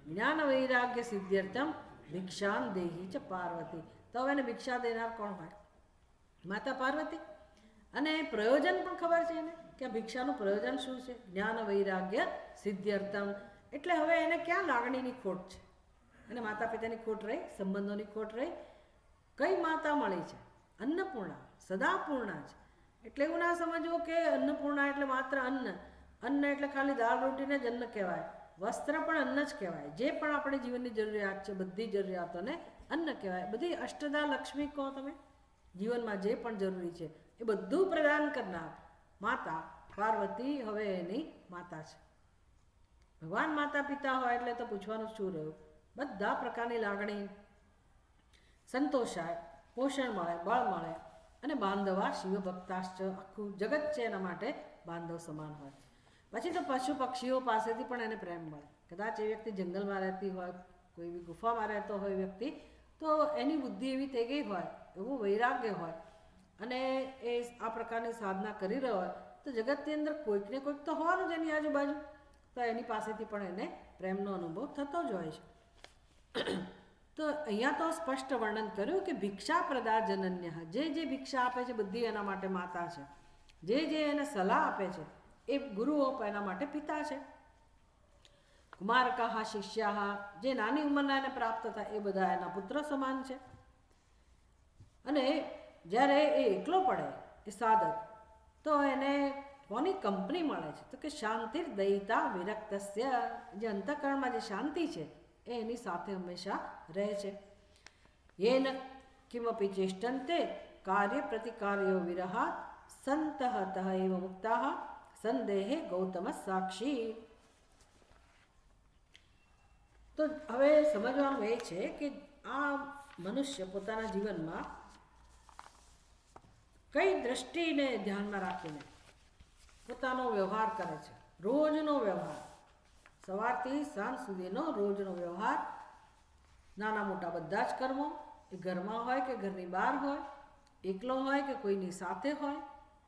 જ્ઞાન વૈરાગ્ય સિદ્ધ્યર્થમ ભિક્ષાન દેહી ચ પાર્વતી. તો હવે એને ભિક્ષા દેનાર કોણ હોય? માતા પાર્વતી. અને પ્રયોજન પણ ખબર છે એને કે આ ભિક્ષાનું પ્રયોજન શું છે? જ્ઞાન વૈરાગ્ય સિદ્ધ્યર્થમ. એટલે હવે એને ક્યાં લાગણીની ખોટ છે? એને માતા પિતાની ખોટ રહી, સંબંધોની ખોટ રહી, કઈ માતા મળી છે? અન્નપૂર્ણા, સદાપૂર્ણા છે. એટલે એવું ના સમજવું કે અન્નપૂર્ણા એટલે માત્ર અન્ન. અન્ન એટલે ખાલી દાળ રોટીને જ અન્ન કહેવાય. વસ્ત્ર પણ અન્ન જ કહેવાય. જે પણ આપણી જીવનની જરૂરિયાત છે બધી જરૂરિયાતોને અન્ન કહેવાય. બધી અષ્ટદા લક્ષ્મી કહો તમે, જીવનમાં જે પણ જરૂરી છે એ બધું પ્રદાન કરનાર માતા પાર્વતી હવે એની માતા છે. ભગવાન માતા પિતા હોય એટલે તો પૂછવાનું શું રહ્યું? બધા પ્રકારની લાગણી સંતોષાય, પોષણ મળે, બળ મળે અને બાંધવા શિવ ભક્તાશ્ચ, આખું જગત છે એના માટે બાંધવ સમાન હોય. પછી તો પશુ પક્ષીઓ પાસેથી પણ એને પ્રેમ મળે. કદાચ એ વ્યક્તિ જંગલમાં રહેતી હોય, કોઈ બી ગુફામાં રહેતો હોય વ્યક્તિ, તો એની બુદ્ધિ એવી થઈ ગઈ હોય, એવું વૈરાગ્ય હોય અને એ આ પ્રકારની સાધના કરી રહ્યો હોય તો જગતની અંદર કોઈક ને કોઈક તો હોવાનું જ એની આજુબાજુ, તો એની પાસેથી પણ એને પ્રેમનો અનુભવ થતો જ હોય છે. તો અહીંયા તો સ્પષ્ટ વર્ણન કર્યું કે ભિક્ષા પ્રદા જનન્ય, જે ભિક્ષા આપે છે બધી એના માટે માતા છે. જે એને સલાહ આપે છે એ ગુરુઓ એના માટે પિતા છે. કુમારકા શિષ્યા, જે નાની ઉંમરના એને પ્રાપ્ત થાય એ બધા એના પુત્ર સમાન છે. અને જ્યારે એ એકલો પડે એ સાધક, તો એને કોની કંપની મળે છે? તો કે શાંતિર દયિતા વિરક્તસ્ય, જે અંતઃકરણમાં જે શાંતિ છે એ એની સાથે હંમેશા રહે છે. યેન કિમપી ચેષ્ટંતે કાર્ય પ્રતિકાર્યો વિરહાત સંતઃ તઃ એવ મુક્તાઃ સંદેહે ગૌતમ સાક્ષી. તો હવે સમજવાનું એ છે કે આ મનુષ્ય પોતાના જીવનમાં કઈ દ્રષ્ટિને ધ્યાનમાં રાખીને પોતાનો વ્યવહાર કરે છે. રોજનો વ્યવહાર, સવારથી સાંજ સુધીનો રોજનો વ્યવહાર, નાના મોટા બધા જ કર્મો, એ ઘરમાં હોય કે ઘરની બહાર હોય, એકલો હોય કે કોઈની સાથે હોય,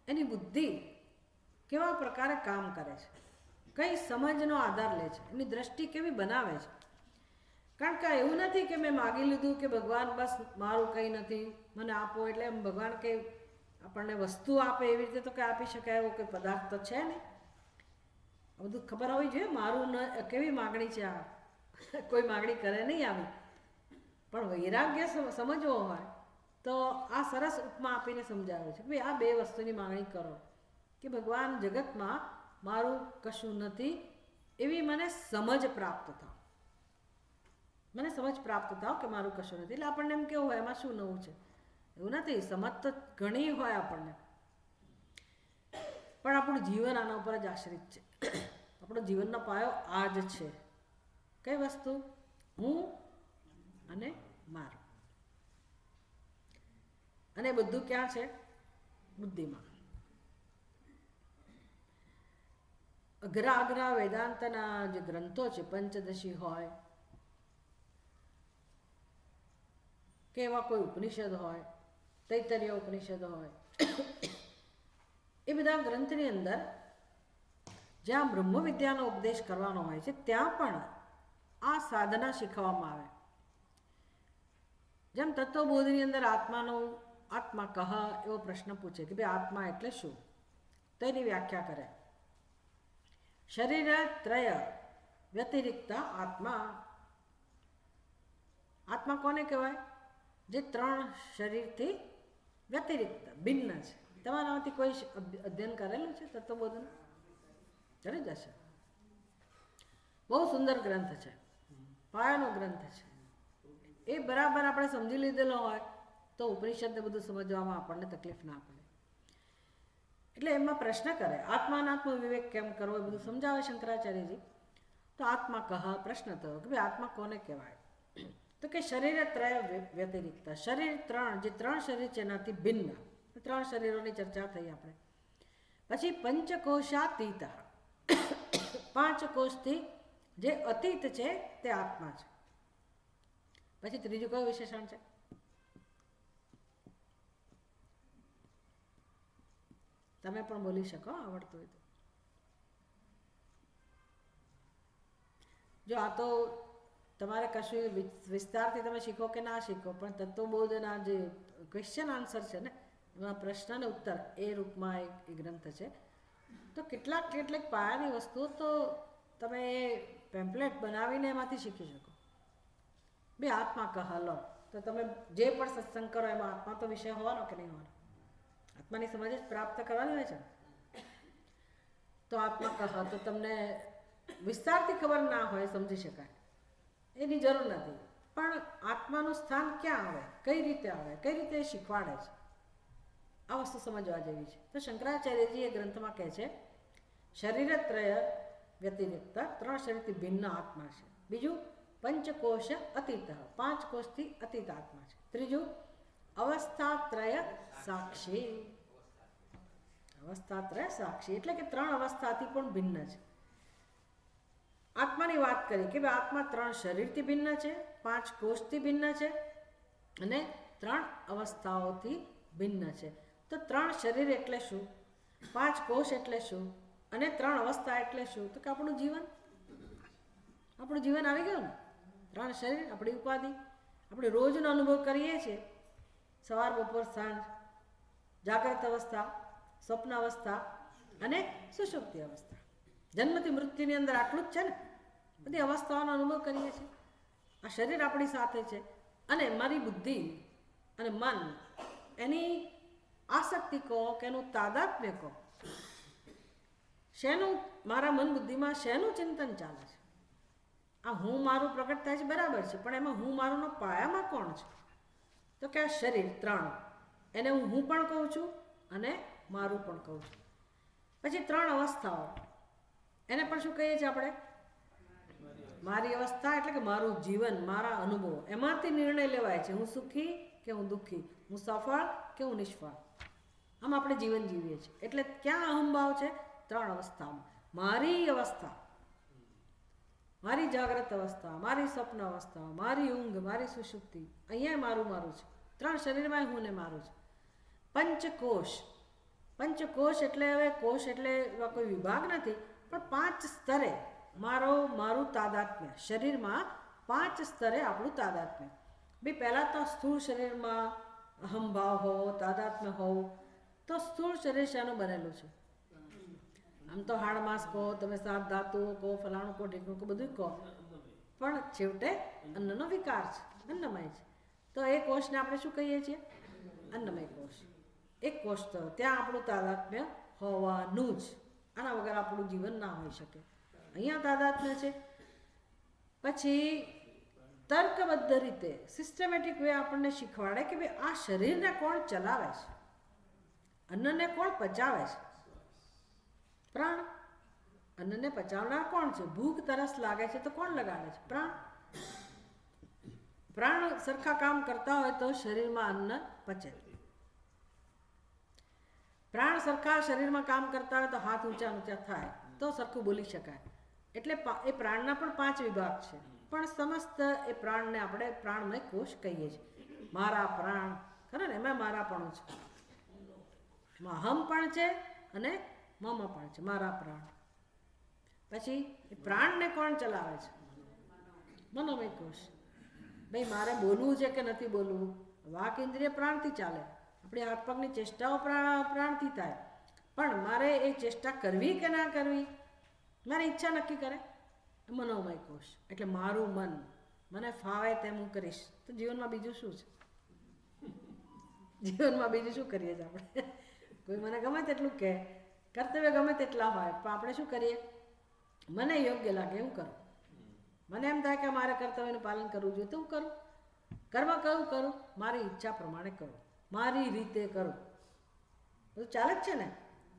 એની બુદ્ધિ કેવા પ્રકારે કામ કરે છે, કઈ સમજનો આધાર લે છે, એની દ્રષ્ટિ કેવી બનાવે છે. કારણ કે એવું નથી કે મેં માગી લીધું કે ભગવાન બસ મારું કંઈ નથી, મને આપો એટલે એમ ભગવાન કંઈ આપણને વસ્તુ આપે એવી રીતે તો કંઈ આપી શકાય એવો કોઈ પદાર્થ તો છે નહીં. આ બધું ખબર હોવી જોઈએ મારું ન કેવી માગણી છે. આ કોઈ માગણી કરે નહીં આવી, પણ વૈરાગ્ય સમજવો હોય તો આ સરસ ઉપમા આપીને સમજાવે છે કે ભાઈ આ બે વસ્તુની માગણી કરો કે ભગવાન જગતમાં મારું કશું નથી એવી મને સમજ પ્રાપ્ત થાવ, મને સમજ પ્રાપ્ત થાવ કે મારું કશું નથી. એટલે આપણને એમ કેવું હોય એમાં શું નવું છે? એવું નથી, સમજ તો ઘણી હોય આપણને, પણ આપણું જીવન આના ઉપર જ આશ્રિત છે. આપણો જીવનનો પાયો આ જ છે. કઈ વસ્તુ? હું અને મારું. અને બધું ક્યાં છે? બુદ્ધિમાં. અઘરા વેદાંતના જે ગ્રંથો છે, પંચદશી હોય કે એવા કોઈ ઉપનિષદ હોય, તૈતરીય ઉપનિષદ હોય, એ બધા ગ્રંથની અંદર જ્યાં બ્રહ્મ વિદ્યાનો ઉપદેશ કરવાનો હોય છે ત્યાં પણ આ સાધના શીખવવામાં આવે. જેમ તત્વબોધની અંદર આત્મા કહ એવો પ્રશ્ન પૂછે કે ભાઈ આત્મા એટલે શું, તો એની વ્યાખ્યા કરે. શરીર ત્રય વ્યતિરિક્ત આત્મા. આત્મા કોને કહેવાય? જે ત્રણ શરીરથી વ્યતિરિક્ત ભિન્ન છે. તમારામાંથી કોઈ અધ્યયન કરેલું છે તત્વબોધન? કરી જશે. બહુ સુંદર ગ્રંથ છે, પાયાનો ગ્રંથ છે. એ બરાબર આપણે સમજી લીધેલો હોય તો ઉપનિષદને બધું સમજવામાં આપણને તકલીફ ના પડે. એટલે એમાં પ્રશ્ન કરે આત્માનાત્મ વિવેક કેમ કરવો એ બધું સમજાવે શંકરાચાર્યજી. તો આત્મા કહ પ્રશ્ન થયો કે ભાઈ આત્મા કોને કહેવાય? તો કે શરીર ત્રય વ્યતિરિક્ત, શરીર ત્રણ, જે ત્રણ શરીર છે એનાથી ભિન્ન. ત્રણ શરીરોની ચર્ચા થઈ આપણે. પછી પંચકોશાતીત, પાંચ કોષથી જે અતીત છે તે આત્મા છે. પછી ત્રીજું કયું વિશેષણ છે? તમે પણ બોલી શકો આવડતું હોય તો. જો આ તો તમારે કશું વિસ્તારથી તમે શીખો કે ના શીખો, પણ તત્વબોધના જે ક્વેશ્ચન આન્સર છે ને, એમાં પ્રશ્ન અને ઉત્તર એ રૂપમાં એક ગ્રંથ છે. તો કેટલાક પાયાની વસ્તુઓ તો તમે પેમ્પલેટ બનાવીને એમાંથી શીખી શકો. બે આત્મા કહલો, તો તમે જે પણ સત્સંગ કરો એમાં આત્મા તો વિષય હોવાનો કે નહીં હોવાનો? આત્માની સમજ જ પ્રાપ્ત કરવાની હોય છે. તો આત્મા કહો તો તમને વિસ્તારથી ખબર ના હોય, સમજી શકાય, એની જરૂર નથી. પણ આત્માનું સ્થાન ક્યાં આવે, કઈ રીતે આવે, કઈ રીતે શીખવાડે છે, આ વસ્તુ સમજવા જેવી છે. તો શંકરાચાર્યજી એ ગ્રંથમાં કહે છે શરીરત્રય વ્યતિરિક્ત, 3 શરીરથી ભિન્ન આત્મા છે. બીજું પંચકોશ અતીત, 5 કોષથી અતીત આત્મા છે. ત્રીજું અવસ્થાત્રય સાક્ષી. અવસ્થાત્રય સાક્ષી એટલે કે 3 અવસ્થાથી પણ ભિન્ન છે. આત્માની વાત કરી કે ભાઈ આત્મા 3 શરીરથી ભિન્ન છે, 5 કોષથી ભિન્ન છે અને 3 અવસ્થાઓથી ભિન્ન છે. તો 3 શરીર એટલે શું, 5 કોષ એટલે શું અને 3 અવસ્થા એટલે શું? તો કે આપણું જીવન આવી ગયું ને. 3 શરીર આપણી ઉપાધિ, આપણે રોજનો અનુભવ કરીએ છીએ, સવાર બપોર સાંજ, જાગ્રત અવસ્થા, સ્વપ્ન અવસ્થા અને સુષુપ્તિ અવસ્થા. જન્મથી મૃત્યુની અંદર આટલું જ છે ને, બધી અવસ્થાઓનો અનુભવ કરીએ છીએ. આ શરીર આપણી સાથે છે અને મારી બુદ્ધિ અને મન, એની આસક્તિ કહો કે એનું તાદાત્મ્ય કહો, શેનું મારા મન બુદ્ધિમાં શેનું ચિંતન ચાલે છે? આ હું મારું પ્રગટ થાય છે બરાબર છે, પણ એમાં હું મારુંનો પાયામાં કોણ છે? તો કે આ શરીર 3, એને હું પણ કહું છું અને મારું પણ કહું છું. પછી 3 અવસ્થાઓ, એને પણ શું કહીએ છીએ આપણે? મારી અવસ્થા એટલે કે મારું જીવન, મારા અનુભવ, એમાંથી નિર્ણય લેવાય છે હું સુખી કે હું દુઃખી, હું સફળ કે હું નિષ્ફળ. આમ આપણે જીવન જીવીએ છીએ. એટલે ક્યાં અહંભાવ છે? 3 અવસ્થામાં. મારી અવસ્થા, મારી જાગ્રત અવસ્થા, મારી સ્વપ્ન અવસ્થા, મારી ઊંઘ, મારી સુષુપ્તિ, અહીંયા મારું છે. 3 શરીરમાં હું ને મારું છે. પંચકોશ, પંચકોશ એટલે હવે કોષ એટલે કોઈ વિભાગ નથી, પણ 5 સ્તરે મારું તાદાત્મ્ય. શરીરમાં 5 સ્તરે આપણું તાદાત્મ્ય. ભાઈ પહેલાં તો સ્થૂળ શરીરમાં અહંભાવ હો, તાદાત્મ્ય હોવ, તો સ્થૂળ શરીર શાનું બનેલું છે? આમ તો હાડમાસ કહો, તમે 7 ધાતુઓ કહો, ફલાણું કહો, ઢીકણું કહો, બધું કહો, પણ છેવટે અન્નનો વિકાર છે, અન્નમય છે. તો એ કોષને આપણે શું કહીએ છીએ? અન્નમય કોષ. એક કોષ તો ત્યાં આપણું તાદાત્મ્ય હોવાનું જ. આના વગર આપણું જીવન ના હોઈ શકે. અહીંયા તાદાત્મ્ય છે. પછી તર્કબદ્ધ રીતે, સિસ્ટમેટિક વે આપણને શીખવાડે કે ભાઈ આ શરીરને કોણ ચલાવે છે, અન્નને કોણ પચાવે છે? પ્રાણ. અન્નને પચાવનાર કોણ છે? ભૂખ તરસ લાગે છે તો કોણ લગાડે છે? પ્રાણ. પ્રાણ સરખા કામ કરતા હોય તો શરીરમાં અન્ન પચે. પ્રાણ સરખા શરીરમાં કામ કરતા હોય તો હાથ ઊંચા ઊંચા થાય તો સરખું બોલી શકાય. એટલે એ પ્રાણના પણ 5 વિભાગ છે, પણ સમસ્ત એ પ્રાણને આપણે પ્રાણમય કોષ કહીએ છીએ. મારા પ્રાણ ખરે ને, એમાં મારા પણ છે, એમાં અહમ પણ છે અને મમ પણ છે, મારા પ્રાણ. પછી એ પ્રાણને કોણ ચલાવે છે? મનોમય કોષ. ભાઈ મારે બોલવું છે કે નથી બોલવું, વાક ઇન્દ્રિય પ્રાણથી ચાલે, આપણી હાથ પગની ચેષ્ટાઓ પ્રાણથી થાય, પણ મારે એ ચેષ્ટા કરવી કે ના કરવી, મારી ઈચ્છા નક્કી કરે મનોમય કોષ. એટલે મારું મન, મને ફાવે તેમ હું કરીશ. તો જીવનમાં બીજું શું છે? જીવનમાં બીજું શું કરીએ છીએ આપણે? કોઈ મને ગમે તેટલું કહે, કર્તવ્ય ગમે તેટલા હોય, પણ આપણે શું કરીએ? મને યોગ્ય લાગે એવું કરું. મને એમ થાય કે મારે કર્તવ્યનું પાલન કરવું જોઈએ તો હું કરું. કર્મ કયું કરું? મારી ઈચ્છા પ્રમાણે કરું, મારી રીતે કરું. બધું ચાલે જ છે ને.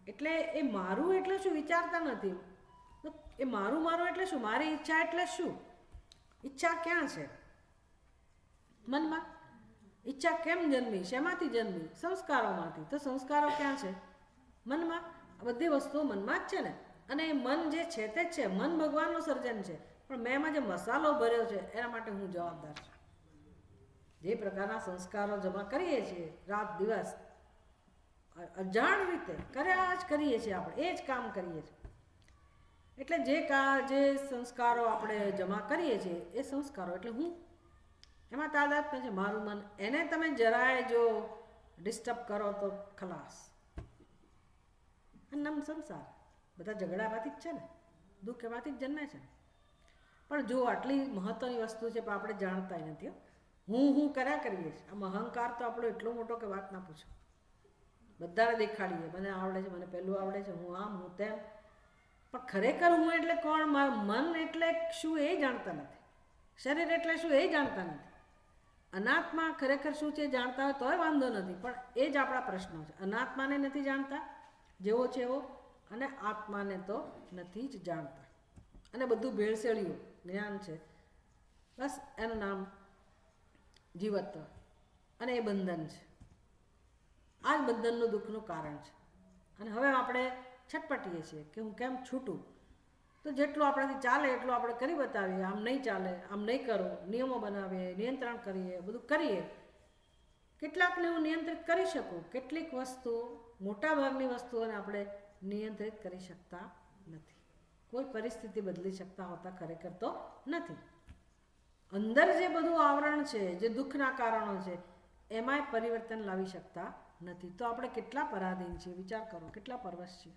એટલે એ મારું એટલે શું વિચારતા નથી. એ મારું એટલે શું? મારી ઈચ્છા એટલે શું? ઈચ્છા ક્યાં છે? મનમાં. ઈચ્છા કેમ જન્મી? શેમાંથી જન્મી? સંસ્કારોમાંથી. તો સંસ્કારો ક્યાં છે? મનમાં. આ બધી વસ્તુઓ મનમાં જ છે ને. અને એ મન જે છે તે જ છે. મન ભગવાનનું સર્જન છે, પણ મેં એમાં જે મસાલો ભર્યો છે એના માટે હું જવાબદાર છું. જે પ્રકારના સંસ્કારો જમા કરીએ છીએ રાત દિવસ અજાણ રીતે કર્યા જ કરીએ છીએ, આપણે એ જ કામ કરીએ છીએ. એટલે જે સંસ્કારો આપણે જમા કરીએ છીએ એ સંસ્કારો એટલે હું, એમાં તાદાત્મ્ય છે મારું મન. એને તમે જરાય જો ડિસ્ટર્બ કરો તો ખલાસ. નમ સંસાર. બધા ઝઘડામાંથી જ છે ને, દુઃખ એમાંથી જ જન્મે છે. પણ જો આટલી મહત્વની વસ્તુ છે પણ આપણે જાણતા નથી. હું કર્યા કરીએ છીએ. આમ અહંકાર તો આપણો એટલો મોટો કે વાત ના પૂછો. બધાને દેખાડીએ, મને આવડે છે, મને પહેલું આવડે છે, હું આમ હું તેમ. પણ ખરેખર હું એટલે કોણ, મારું મન એટલે શું એ જાણતા નથી. શરીર એટલે શું એ જાણતા નથી. અનાત્મા ખરેખર શું છે જાણતા હોય તોય વાંધો નથી, પણ એ જ આપણા પ્રશ્નો છે. અનાત્માને નથી જાણતા જેવો છે એવો, અને આત્માને તો નથી જ જાણતા. અને બધું ભેળસેળ્યું જ્ઞાન છે, બસ એનું નામ જીવત્વ, અને એ બંધન છે. આ જ બંધનનું દુઃખનું કારણ છે. અને હવે આપણે છટપટીએ છીએ કે હું કેમ છૂટું. તો જેટલું આપણાથી ચાલે એટલું આપણે કરી બતાવીએ. આમ નહીં ચાલે, આમ નહીં કરો, નિયમો બનાવીએ, નિયંત્રણ કરીએ, બધું કરીએ. કેટલાકને હું નિયંત્રિત કરી શકું, કેટલીક વસ્તુઓ, મોટા ભાગની વસ્તુઓને આપણે નિયંત્રિત કરી શકતા નથી. કોઈ પરિસ્થિતિ બદલી શકતા હોતા ખરેખર તો નથી. અંદર જે બધું આવરણ છે, જે દુઃખના કારણો છે, એમાંય પરિવર્તન લાવી શકતા નથી. તો આપણે કેટલા પરાધીન છીએ, વિચાર કરો, કેટલા પરવશ છીએ.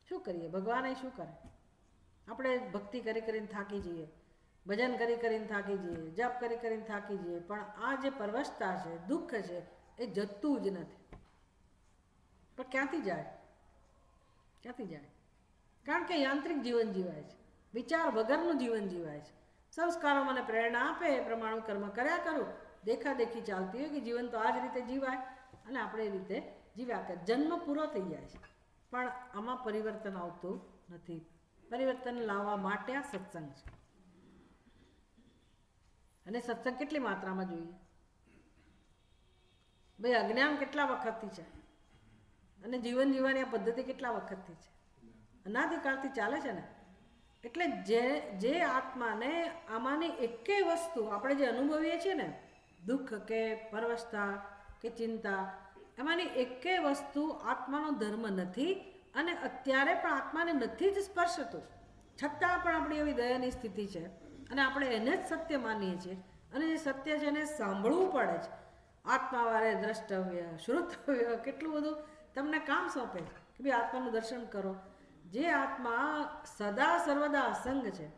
શું કરીએ? ભગવાન શું કરે? આપણે ભક્તિ કરી કરીને થાકી જઈએ, ભજન કરી કરીને થાકી જઈએ, જપ કરી કરીને થાકી જઈએ, પણ આ જે પરવશતા છે, દુઃખ છે, એ જતું જ નથી. પણ ક્યાંથી જાય? ક્યાંથી જાય? કારણ કે યાંત્રિક જીવન જીવાય છે, વિચાર વગરનું જીવન જીવાય છે. સંસ્કારો મને પ્રેરણા આપે એ પ્રમાણે કર્મ કર્યા કરું. દેખાદેખી ચાલતી હોય કે જીવન તો આ જ રીતે જીવાય, અને આપણે એ રીતે જીવ્યા કરે. જન્મ પૂરો થઈ જાય છે, પણ આમાં પરિવર્તન આવતું નથી. પરિવર્તન લાવવા માટે આ સત્સંગ છે. અને સત્સંગ કેટલી માત્રામાં જોઈએ? ભાઈ અજ્ઞાન કેટલા વખતથી છે, અને જીવન જીવવાની આ પદ્ધતિ કેટલા વખતથી છે? અનાદિકાળથી ચાલે છે ને. એટલે જે આત્માને આમાંની એકેય વસ્તુ આપણે જે અનુભવીએ છીએ ને, દુઃખ કે પરવશતા કે ચિંતા, એમાંની એકેય વસ્તુ આત્માનો ધર્મ નથી, અને અત્યારે પણ આત્માને નથી જ સ્પર્શતું. છતાં પણ આપણી એવી દયાની સ્થિતિ છે, અને આપણે એને જ સત્ય માનીએ છીએ. અને જે સત્ય છે એને સાંભળવું પડે છે. આત્માવારે દ્રષ્ટવ્ય, શ્રુતવ્ય, કેટલું બધું તમને કામ સોંપે છે કે ભાઈ આત્માનું દર્શન કરો. જે આત્મા સદા સર્વદા અસંગ છે,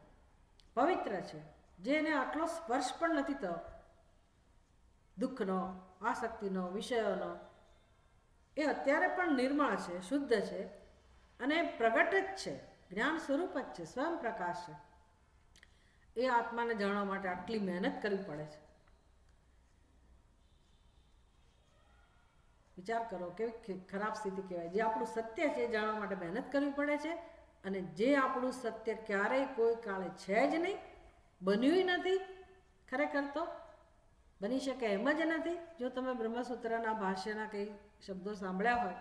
પવિત્ર છે, જેને આટલો સ્પર્શ પણ નથી થયો દુઃખનો, આસક્તિનો, વિષયોનો, એ અત્યારે પણ નિર્મળ છે, શુદ્ધ છે, અને પ્રગટ જ છે, જ્ઞાન સ્વરૂપ જ છે, સ્વયં પ્રકાશ છે. એ આત્માને જાણવા માટે આટલી મહેનત કરવી પડે છે. વિચાર કરો કેવી ખરાબ સ્થિતિ કહેવાય. જે આપણું સત્ય છે એ જાણવા માટે મહેનત કરવી પડે છે, અને જે આપણું સત્ય ક્યારેય કોઈ કાળે છે જ નહીં, બન્યું નથી, ખરેખર તો બની શકે એમ જ નથી. જો તમે બ્રહ્મસૂત્રના ભાષ્યના કંઈ શબ્દો સાંભળ્યા હોય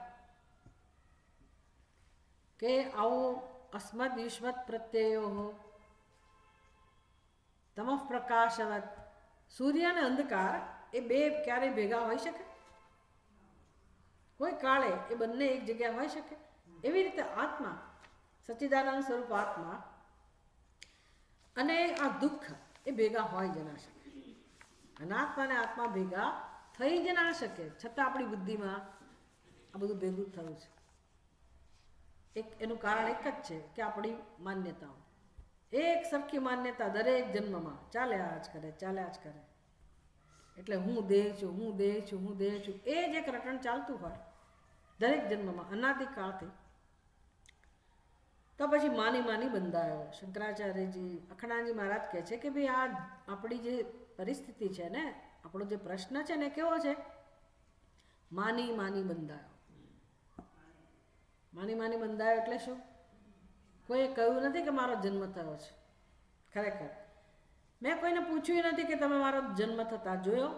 કે આવું અસ્મદ યુષ્મત પ્રત્યયો તમઃ પ્રકાશવત, સૂર્ય અને અંધકાર એ બે ક્યારેય ભેગા હોઈ શકે? કોઈ કાળે એ બંને એક જગ્યા હોઈ શકે? એવી રીતે આત્મા, સચ્ચિદાનંદ સ્વરૂપ આત્મા અને આ દુઃખ એ ભેગા હોય જ ના શકે. અનાત્મા અને આત્મા ભેગા થઈ જ ના શકે. છતાં આપણી બુદ્ધિમાં આ બધું ભેગું થયું છે. એનું કારણ એક જ છે કે આપણી માન્યતાઓ, એક સરખી માન્યતા દરેક જન્મમાં ચાલ્યા જ કરે, ચાલ્યા જ કરે. એટલે હું દેહ છું, હું દેહ છું, હું દેહ છું, એ જ એક રટણ ચાલતું હોય દરેક જન્મમાં અનાદિકાળથી. તો પછી માની બંધાયો. શંકરાચાર્યજી, અખંડાનંદજી મહારાજ કહે છે કે ભાઈ આ આપણી જે પરિસ્થિતિ છે ને, આપણો જે પ્રશ્ન છે ને કેવો છે? માની બંધાયો. માની બંધાયો એટલે શું? કોઈએ કહ્યું નથી કે મારો જન્મ થયો છે. ખરેખર મેં કોઈને પૂછ્યું નથી કે તમે મારો જન્મ થતા જોયો.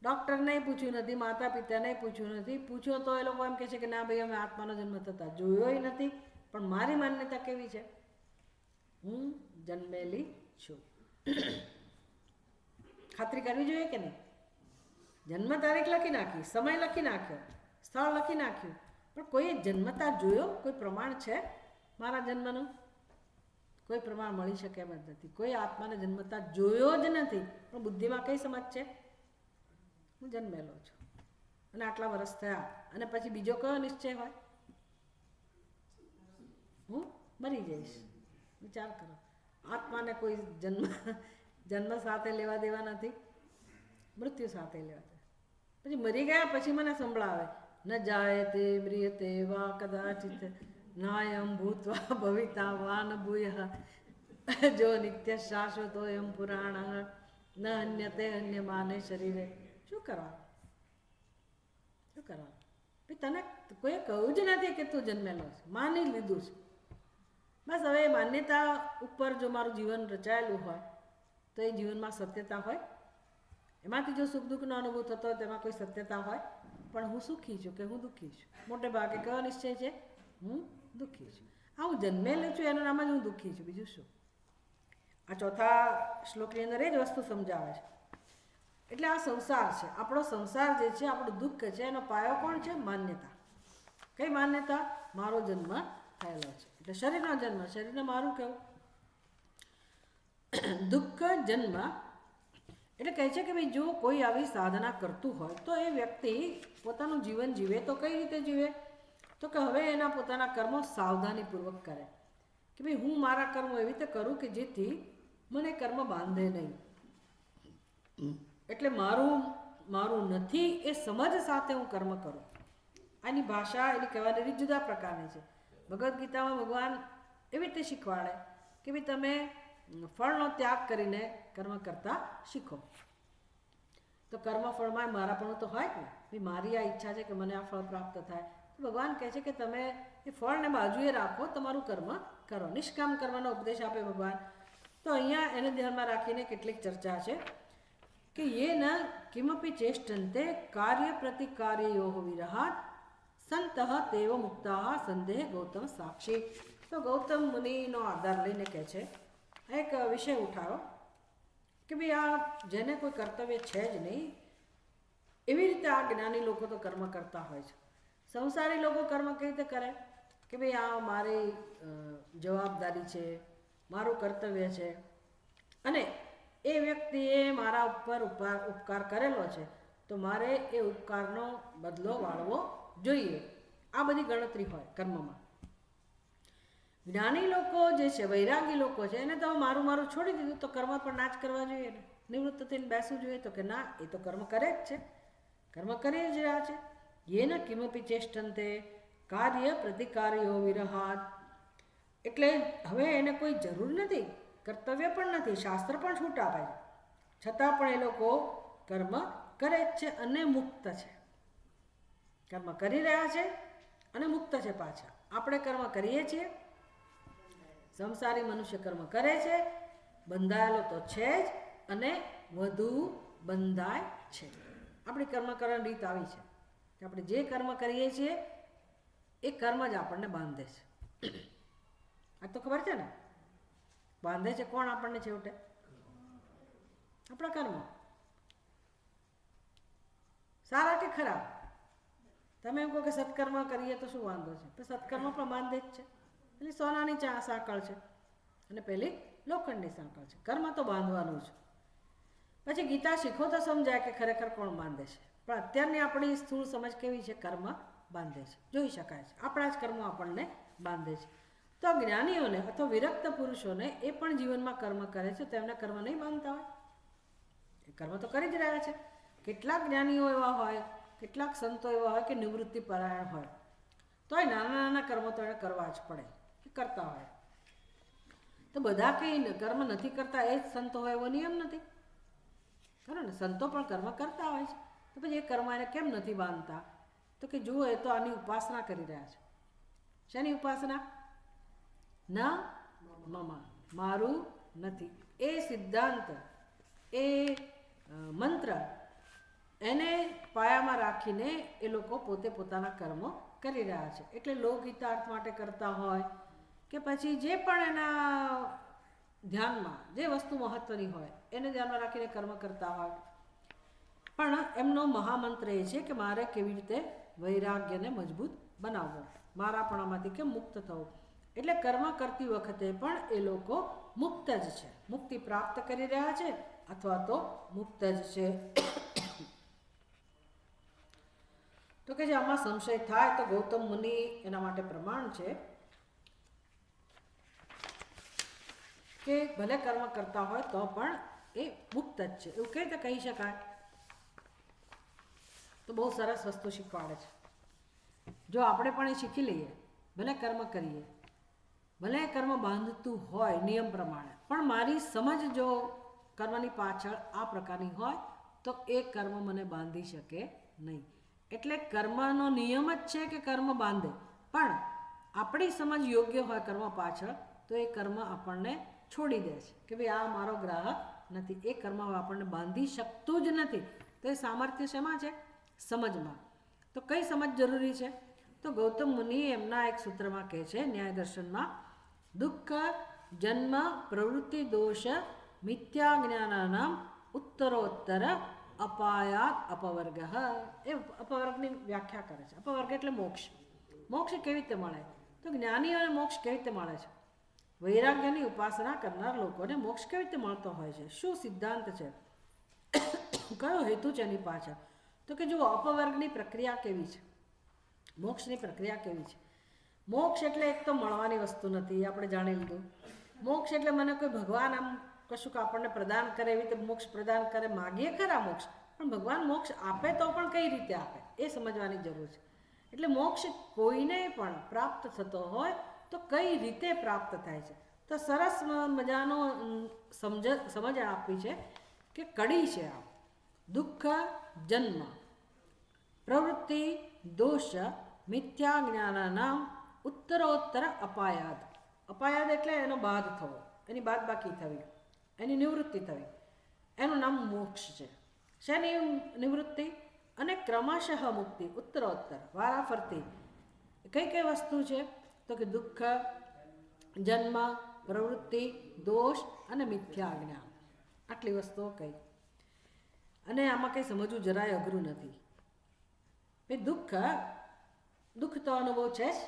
ડૉક્ટરને પૂછ્યું નથી, માતા પિતાને પૂછ્યું નથી. પૂછ્યો તો એ લોકો એમ કહે છે કે ના ભાઈ અમે આત્માનો જન્મ થતા જોયો નથી. પણ મારી માન્યતા કેવી છે? હું જન્મેલી છું. ખાતરી કરવી જોઈએ કે નહીં? જન્મ તારીખ લખી નાખી, સમય લખી નાખ્યો, સ્થળ લખી નાખ્યું, પણ કોઈએ જન્મતા જોયો? કોઈ પ્રમાણ છે મારા જન્મનું? કોઈ પ્રમાણ મળી શકે એમ જ નથી. કોઈ આત્માને જન્મતા જોયો જ નથી, પણ બુદ્ધિમાં કઈ સમજ છે? હું જન્મેલો છું, અને આટલા વર્ષ થયા, અને પછી બીજો કયો નિશ્ચય હોય? હું મરી જઈશ. વિચાર કરો, આત્માને કોઈ જન્મ જન્મ સાથે લેવા દેવા નથી, મૃત્યુ સાથે લેવા દેવા. પછી મરી ગયા પછી મને સંભળાવે ન જાય તે મ્રિયતે વા કદાચિત નાયમ ભૂતવા ભવિતા વા ન ભૂય જો નિત્ય શાશ્વતો એમ પુરાણ ન અન્યતે અન્ય માને શરીરે. શું કરવાનું, શું કરવાનું? ભાઈ તને કોઈ કહ્યું જ નથી કે તું જન્મેલો છે, માની લીધું છે બસ. હવે માન્યતા ઉપર જો મારું જીવન રચાયેલું હોય તો એ જીવનમાં સત્યતા હોય, એમાંથી જો સુખ દુઃખનો અનુભવ થતો હોય તેમાં કોઈ સત્યતા હોય. પણ હું સુખી છું કે હું દુઃખી છું? મોટે ભાગે કયો નિશ્ચય છે? હું દુઃખી છું. હા, હું જન્મેલું છું એનું નામ જ હું દુઃખી છું, બીજું શું? આ ચોથા શ્લોકની અંદર એ જ વસ્તુ સમજાવે છે. એટલે આ સંસાર છે, આપણો સંસાર જે છે, આપણું દુઃખ છે, એનો પાયો કોણ છે? માન્યતા. કઈ માન્યતા? મારો જન્મ થયેલો છે એટલે શરીરનો જન્મ. શરીરને મારું કેવું? દુઃખ જન્મ એટલે કહે છે કે ભાઈ જો કોઈ આવી સાધના કરતું હોય તો એ વ્યક્તિ પોતાનું જીવન જીવે તો કઈ રીતે જીવે? તો કે હવે એના પોતાના કર્મો સાવધાનીપૂર્વક કરે કે ભાઈ હું મારા કર્મો એવી રીતે કરું કે જેથી મને કર્મ બાંધે નહીં. એટલે મારું નથી એ સમજ સાથે હું કર્મ કરું. આની ભાષા, એની કહેવાની રીત જુદા પ્રકારની છે. ભગવદ્ ગીતામાં ભગવાન એવી રીતે શીખવાડે કે ભાઈ તમે ફળનો ત્યાગ કરીને કર્મ કરતા શીખો. તો કર્મ ફળમાં મારાપણું તો હોય જ ને. ભાઈ મારી આ ઈચ્છા છે કે મને આ ફળ પ્રાપ્ત થાય. તો ભગવાન કહે છે કે તમે એ ફળને બાજુએ રાખો, તમારું કર્મ કરો. નિષ્કામ કરવાનો ઉપદેશ આપે ભગવાન. તો અહીંયા એને ધ્યાનમાં રાખીને કેટલીક ચર્ચા છે કે ये न किमपि चेष्टन्ते कार्य प्रतिकार्ययोः विरहात् संतः तेव मुक्ताः संदेह गौतम साक्षी. તો ગૌતમ મુનિનો આધાર લઈને કહે છે, એક વિષય ઉઠાવો કે ભાઈ આ જેને કોઈ કર્તવ્ય છે જ નહીં એવી રીતે આ જ્ઞાની લોકો તો કર્મ કરતા હોય છે. સંસારી લોકો કર્મ કેવી રીતે કરે કે ભાઈ આ મારી જવાબદારી છે, મારું કર્તવ્ય છે અને એ વ્યક્તિએ મારા ઉપર ઉપકાર કરેલો છે તો મારે એ ઉપકારનો બદલો વાળવો જોઈએ. આ બધી ગણતરી હોય કર્મમાં. જ્ઞાની લોકો જે છે, વૈરાગી લોકો છે, એને તો મારું છોડી દીધું તો કર્મ પર ના જ કરવા જોઈએ ને, નિવૃત્ત થઈને બેસવું જોઈએ. તો કે ના, એ તો કર્મ કરે જ છે, કર્મ કરી જ રહ્યા છે. યેન કિમપી ચેષ્ટંતે કાર્ય પ્રતિકાર્યો વિરહાત. એટલે હવે એને કોઈ જરૂર નથી, કર્તવ્ય પણ નથી, શાસ્ત્ર પણ છૂટ આપે છે, છતાં પણ એ લોકો કર્મ કરે જ છે અને મુક્ત છે. કર્મ કરી રહ્યા છે અને મુક્ત છે પાછા. આપણે કર્મ કરીએ છીએ, સંસારી મનુષ્ય કર્મ કરે છે, બંધાયેલો તો છે જ અને વધુ બંધાય છે. આપણી કર્મ કરવાની રીત આવી છે કે આપણે જે કર્મ કરીએ છીએ એ કર્મ જ આપણને બાંધે છે. આ તો ખબર છે ને, બાંધે છે કોણ આપણને છેવટે? આપણા કર્મ. સારા કે ખરાબ? તમે એમ કહો કે સત્કર્મ કરીએ તો શું વાંધો છે? તો સત્કર્મ પણ બાંધે જ છે. એટલે સોનાની સાંકળ છે અને પેલી લોખંડની સાંકળ છે. કર્મ તો બાંધવાનું છે. પછી ગીતા શીખો તો સમજાય કે ખરેખર કોણ બાંધે છે. પણ અત્યારની આપણી સ્થૂળ સમજ કેવી છે? કર્મ બાંધે છે, જોઈ શકાય છે. આપણા જ કર્મો આપણને બાંધે છે. તો જ્ઞાનીઓને અથવા વિરક્ત પુરુષોને એ પણ જીવનમાં કર્મ કરે છે, તેમને કર્મ નહીં બાંધતા હોય? એ કર્મ તો કરી જ રહ્યા છે. કેટલાક જ્ઞાનીઓ એવા હોય, કેટલાક સંતો એવા હોય કે નિવૃત્તિ પરાયણ હોય, તો એ નાના નાના કર્મો તો એને કરવા જ પડે, એ કરતા હોય. તો બધા કંઈ કર્મ નથી કરતા એ જ સંતો હોય એવો નિયમ નથી, ખરો ને? સંતો પણ કર્મ કરતા હોય છે. તો પછી એ કર્મ એને કેમ નથી બાંધતા? તો કે જુઓ, એ તો આની ઉપાસના કરી રહ્યા છે. શેની ઉપાસના? ના મમા, મારું નથી. એ સિદ્ધાંત, એ મંત્ર, એને પાયામાં રાખીને એ લોકો પોતે પોતાના કર્મો કરી રહ્યા છે. એટલે લોકહિતાર્થ માટે કરતા હોય કે પછી જે પણ એના ધ્યાનમાં જે વસ્તુ મહત્વની હોય એને ધ્યાનમાં રાખીને કર્મ કરતા હોય. પણ એમનો મહામંત્ર એ છે કે મારે કેવી રીતે વૈરાગ્યને મજબૂત બનાવવો, મારાપણામાંથી કેમ મુક્ત થવું. એટલે કર્મ કરતી વખતે પણ એ લોકો મુક્ત જ છે, મુક્તિ પ્રાપ્ત કરી રહ્યા છે અથવા તો મુક્ત જ છે. તો કે જે આમાં સંશય થાય તો ગૌતમ મુનિ એના માટે પ્રમાણ છે કે ભલે કર્મ કરતા હોય તો પણ એ મુક્ત જ છે એવું કઈ રીતે કહી શકાય? તો બહુ સરસ વસ્તુ શીખવાડે છે. જો આપણે પણ એ શીખી લઈએ, ભલે કર્મ કરીએ, ભલે કર્મ બાંધતું હોય નિયમ પ્રમાણે, પણ મારી સમજ જો કર્મની પાછળ આ પ્રકારની હોય તો એ કર્મ મને બાંધી શકે નહીં. એટલે કર્મનો નિયમ જ છે કે કર્મ બાંધે, પણ આપણી સમજ યોગ્ય હોય કર્મ પાછળ તો એ કર્મ આપણને છોડી દે છે કે ભાઈ આ મારો ગ્રાહક નથી. એ કર્મ આપણને બાંધી શકતું જ નથી. તો એ સામર્થ્ય શેમાં છે? સમજમાં. તો કઈ સમજ જરૂરી છે? તો ગૌતમ મુનિ એમના એક સૂત્રમાં કહે છે ન્યાય દર્શનમાં, દુઃખ જન્મ પ્રવૃત્તિ દોષ મિથ્યા જ્ઞાનાનામ ઉત્તરોત્તર અપાયાત અપવર્ગ. એ અપવર્ગની વ્યાખ્યા કરે છે. અપવર્ગ એટલે મોક્ષ. મોક્ષ કેવી રીતે મળે? તો જ્ઞાનીઓને મોક્ષ કેવી રીતે મળે છે? વૈરાગ્યની ઉપાસના કરનાર લોકોને મોક્ષ કેવી રીતે મળતો હોય છે? શું સિદ્ધાંત છે? કયો હેતુ છે એની પાછળ? તો કે જુઓ, અપવર્ગની પ્રક્રિયા કેવી છે, મોક્ષની પ્રક્રિયા કેવી છે. મોક્ષ એટલે એક તો મળવાની વસ્તુ નથી, આપણે જાણી લીધું. મોક્ષ એટલે મને કોઈ ભગવાન આમ કશુંક આપણને પ્રદાન કરે, એવી રીતે મોક્ષ પ્રદાન કરે. માગીએ ખરા મોક્ષ, પણ ભગવાન મોક્ષ આપે તો પણ કઈ રીતે આપે એ સમજવાની જરૂર છે. એટલે મોક્ષ કોઈને પણ પ્રાપ્ત થતો હોય તો કઈ રીતે પ્રાપ્ત થાય છે? તો સરસ મજાનો સમજ આપી છે કે કડી છે આ. દુઃખ જન્મ પ્રવૃત્તિ દોષ મિથ્યા જ્ઞાનાનામ ઉત્તરોત્તર અપાયાદ. અપાયાદ એટલે એનો બાદ થવો, એની બાદ બાકી થવી, એની નિવૃત્તિ થવી, એનું નામ મોક્ષ છે. શેની નિવૃત્તિ? અને ક્રમશઃ મુક્તિ, ઉત્તરોત્તર વારાફરતી. કઈ કઈ વસ્તુ છે? તો કે દુઃખ જન્મ પ્રવૃત્તિ દોષ અને મિથ્યા જ્ઞાન. આટલી વસ્તુઓ કઈ. અને આમાં કંઈ સમજવું જરાય અઘરું નથી. ભાઈ દુઃખ તો અનુભવ છે જ.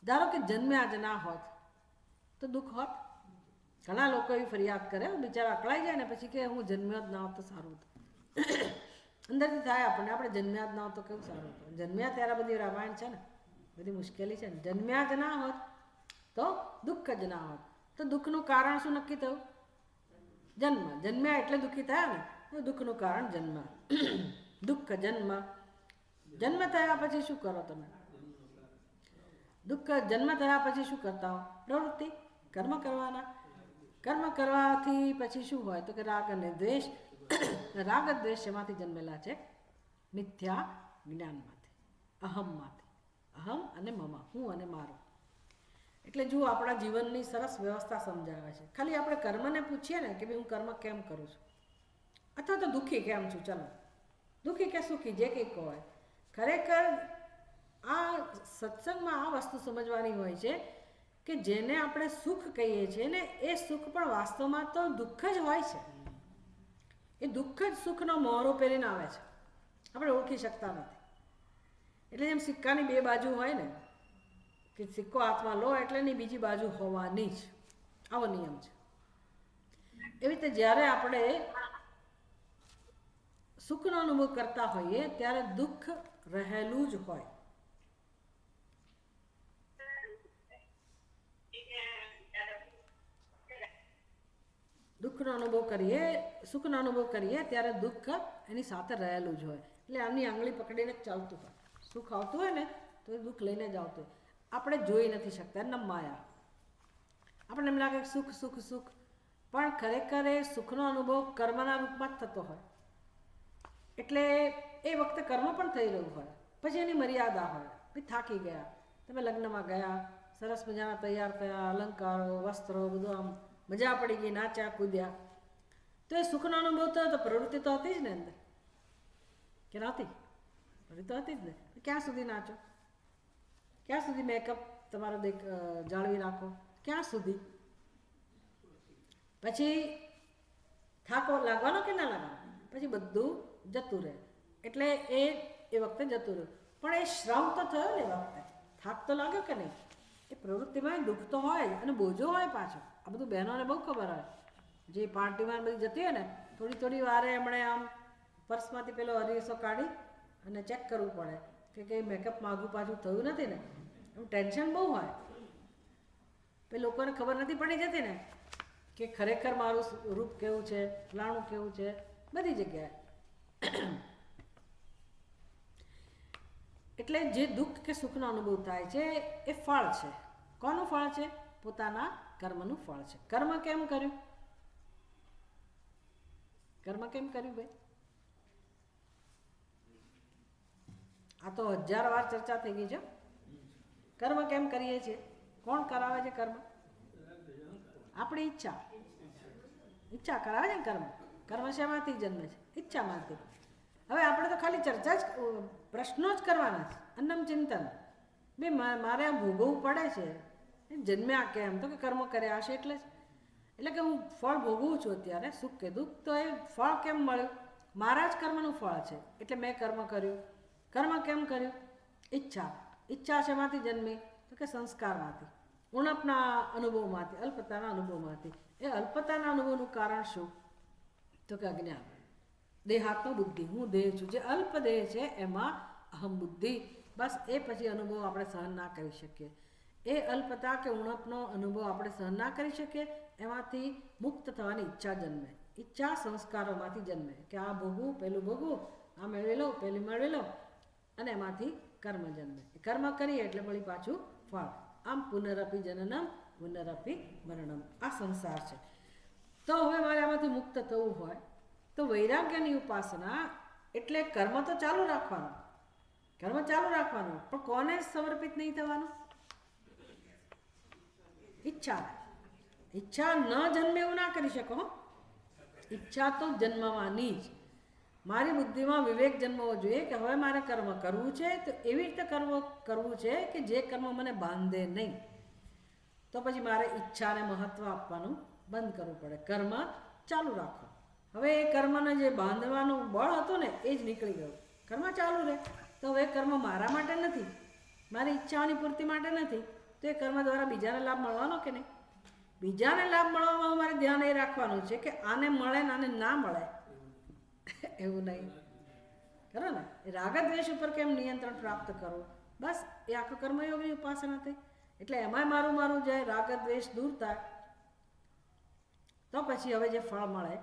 ધારો કે જન્મ્યા જ ના હોત તો દુઃખ હોત. ઘણા લોકો એવી ફરિયાદ કરે, બિચારા અકળાઈ જાય ને પછી કે હું જન્મ્યો જ ના હોત તો સારું હતું. અંદરથી થાય આપણને, આપણે જન્મ્યા જ ના હોત તો કેવું સારું હતું. જન્મ્યા ત્યારે બધી રામાયણ છે ને, બધી મુશ્કેલી છે ને. જન્મ્યા જ ના હોત તો દુઃખ જ ના હોત. તો દુઃખનું કારણ શું નક્કી થયું? જન્મ. જન્મ્યા એટલે દુઃખી થયા ને, તો દુઃખનું કારણ જન્મ. દુઃખ જન્મ. જન્મ થયા પછી શું કરો તમે? દુઃખ જન્મ થયા પછી શું કરતા હો? પ્રવૃત્તિ, કર્મ કરવાના. કર્મ કરવાથી પછી શું હોય? તો કે રાગ અને દ્વેષ. રાગ દ્વેષ એમાંથી જન્મેલા છે? મિથ્યા જ્ઞાનમાંથી, અહમમાંથી. અહમ અને મમ, હું અને મારું. એટલે જુઓ, આપણા જીવનની સરસ વ્યવસ્થા સમજાવે છે. ખાલી આપણે કર્મને પૂછીએ ને કે ભાઈ હું કર્મ કેમ કરું છું, અથવા તો દુઃખી કેમ છું, ચાલો દુઃખી કે સુખી જે કંઈક હોય. ખરેખર આ સત્સંગમાં આ વસ્તુ સમજવાની હોય છે કે જેને આપણે સુખ કહીએ છીએ ને, એ સુખ પણ વાસ્તવમાં તો દુઃખ જ હોય છે. એ દુઃખ જ સુખનો મોહરો પહેરીને આવે છે, આપણે ઓળખી શકતા નથી. એટલે જેમ સિક્કાની બે બાજુ હોય ને, કે સિક્કો હાથમાં લો એટલે એની બીજી બાજુ હોવાની જ, આવો નિયમ છે. એવી રીતે જ્યારે આપણે સુખનો અનુભવ કરતા હોઈએ ત્યારે દુઃખ રહેલું જ હોય. દુઃખનો અનુભવ કરીએ, સુખનો અનુભવ કરીએ ત્યારે દુઃખ એની સાથે રહેલું જ હોય. એટલે આમની આંગળી પકડીને જ ચાલતું હોય. સુખ આવતું હોય ને તો એ દુઃખ લઈને જ આવતું હોય. આપણે જોઈ નથી શકતા, એમના માયા. આપણને એમ લાગે સુખ સુખ સુખ, પણ ખરેખર એ સુખનો અનુભવ કર્મના રૂપમાં જ થતો હોય. એટલે એ વખતે કર્મ પણ થઈ રહ્યું હોય, પછી એની મર્યાદા હોય. ભાઈ થાકી ગયા, તમે લગ્નમાં ગયા, સરસ મજાના તૈયાર થયા, અલંકારો વસ્ત્રો બધું આમ મજા પડી ગઈ, નાચ્યા કૂદ્યા, તો એ સુખનો અનુભવ થયો તો પ્રવૃત્તિ તો હતી જ ને અંદર, કે નહોતી? પ્રવૃત્તિ તો હતી જ ને. ક્યાં સુધી નાચો, ક્યાં સુધી મેકઅપ તમારો જાળવી રાખો, ક્યાં સુધી? પછી થાકો લાગવાનો કે ના લાગવાનો? પછી બધું જતું રહે. એટલે એ વખતે જતું રહ્યું, પણ એ શ્રમ તો થયો ને એ વખતે. થાક તો લાગ્યો કે નહીં? એ પ્રવૃત્તિમાં દુઃખ તો હોય અને બોજો હોય પાછો. આ બધું બહેનોને બહુ ખબર હોય. જે પાર્ટીમાં બધી જતી હોય ને, થોડી થોડી વારે એમણે આમ પર્સમાંથી પેલો અરીસો કાઢી અને ચેક કરવું પડે કે કંઈ મેકઅપ માગું પાછું થયું નથી ને. એમ ટેન્શન બહુ હોય. પેલી લોકોને ખબર નથી પડી જતી ને, કે ખરેખર મારું રૂપ કેવું છે, ફલાણું કેવું છે, બધી જગ્યાએ. એટલે જે દુઃખ કે સુખનો અનુભવ થાય છે એ ફળ છે. કોનું ફળ છે? પોતાના કર્મનું ફળ છે. કર્મ કેમ કર્યું? કર્મ કેમ કર્યું ભાઈ? આ તો 1000 વાર ચર્ચા થઈ ગઈ છે. કર્મ કેમ કરીએ છીએ? કોણ કરાવે છે કર્મ? આપણી ઈચ્છા. ઈચ્છા કરાવે છે ને કર્મ. કર્મ શેમાંથી જન્મે છે? ઈચ્છામાંથી. હવે આપણે તો ખાલી ચર્ચા જ, પ્રશ્નો જ કરવાના છે. અન્નમ ચિંતન. બે મારે આ ભોગવવું પડે છે, જન્મ્યા કેમ? તો કે કર્મ કર્યા હશે એટલે જ. એટલે કે હું ફળ ભોગવું છું અત્યારે, સુખ કે દુઃખ, તો એ ફળ કેમ મળ્યું? મારા જ કર્મનું ફળ છે એટલે મેં કર્મ કર્યું. કર્મ કેમ કર્યું? ઈચ્છા. ઈચ્છા શેમાંથી જન્મી? તો કે સંસ્કારમાંથી, ઉણપના અનુભવમાંથી, અલ્પતાના અનુભવમાંથી. એ અલ્પતાના અનુભવનું કારણ શું? તો કે અજ્ઞાન. દેહાત્મ બુદ્ધિ. હું દેહ છું. જે અલ્પ દેહ છે એમાં અહમ બુદ્ધિ. બસ એ પછી અનુભવ આપણે સહન ના કરી શકીએ. એ અલ્પતા કે ઉણપનો અનુભવ આપણે સહન ના કરી શકીએ. એમાંથી મુક્ત થવાની ઈચ્છા જન્મે. ઈચ્છા સંસ્કારોમાંથી જન્મે કે આ ભોગવું, પેલું ભોગવું, આ મેળવી લો, પેલી મેળવી લો, અને એમાંથી કર્મ જન્મે. કર્મ કરીએ એટલે વળી પાછું ફળ. આમ પુનરપી જનનમ પુનરપી મરણમ. આ સંસાર છે. તો હવે મારે આમાંથી મુક્ત થવું હોય તો વૈરાગ્યની ઉપાસના એટલે કર્મ તો ચાલુ રાખવાનું. કર્મ ચાલુ રાખવાનું, પણ કોને સમર્પિત નહીં થવાનું? ઈચ્છા. ઈચ્છા ન જન્મે એવું ના કરી શકો. ઈચ્છા તો જન્મવાની જ. મારી બુદ્ધિમાં વિવેક જન્મવો જોઈએ કે હવે મારે કર્મ કરવું છે તો એવી રીતે કરવું છે કે જે કર્મ મને બાંધે નહીં. તો પછી મારે ઈચ્છાને મહત્ત્વ આપવાનું બંધ કરવું પડે. કર્મ ચાલુ રાખો. હવે એ કર્મને જે બાંધવાનું બળ હતું ને એ જ નીકળી ગયું. કર્મ ચાલુ રહે તો હવે કર્મ મારા માટે નથી, મારી ઈચ્છાઓની પૂર્તિ માટે નથી, તો એ કર્મ દ્વારા બીજાને લાભ મળવાનો કે નહીં? બીજાને લાભ મળવામાં મારે ધ્યાન એ રાખવાનું છે કે આને મળે ને આને ના મળે એવું નહીં. ખરો ને? રાગદ્વેષ ઉપર કેમ નિયંત્રણ પ્રાપ્ત કરવું? બસ એ આખો કર્મયોગની ઉપાસના થઈ. એટલે એમાંય મારું જે રાગદ્વેષ દૂર થાય તો પછી હવે જે ફળ મળે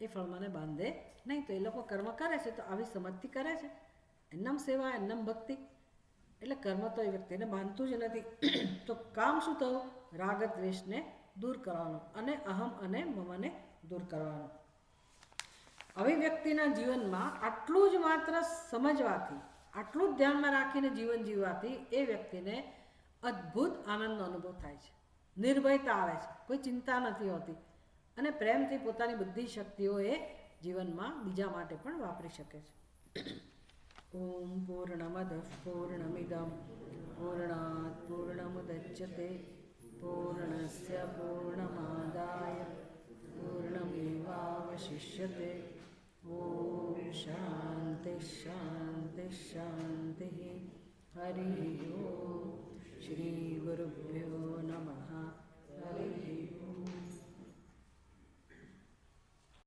એ ફળ મને બાંધે નહીં. તો એ લોકો કર્મ કરે છે તો આવી સમજથી કરે છે. એન્નમ સેવા, એન્નમ ભક્તિ. એટલે કર્મ તો એ વ્યક્તિને બાંધતું જ નથી. તો કામ શું થયું? રાગદ્વેષને દૂર કરવાનું અને અહમ અને મમને દૂર કરવાનું. આવી વ્યક્તિના જીવનમાં આટલું જ માત્ર સમજવાથી, આટલું જ ધ્યાનમાં રાખીને જીવન જીવવાથી એ વ્યક્તિને અદ્ભુત આનંદનો અનુભવ થાય છે. નિર્ભયતા આવે છે, કોઈ ચિંતા નથી હોતી, અને પ્રેમથી પોતાની બધી શક્તિઓ એ જીવનમાં બીજા માટે પણ વાપરી શકે છે. ઓમ પૂર્ણમદ પૂર્ણમિદમ પૂર્ણાત પૂર્ણમુદચ્યતે પૂર્ણસ્ય પૂર્ણમાદાય પૂર્ણમેવાવશિષ્યતે. ઓમ શાંતિ શાંતિ શાંતિ. હરિ ઓમ.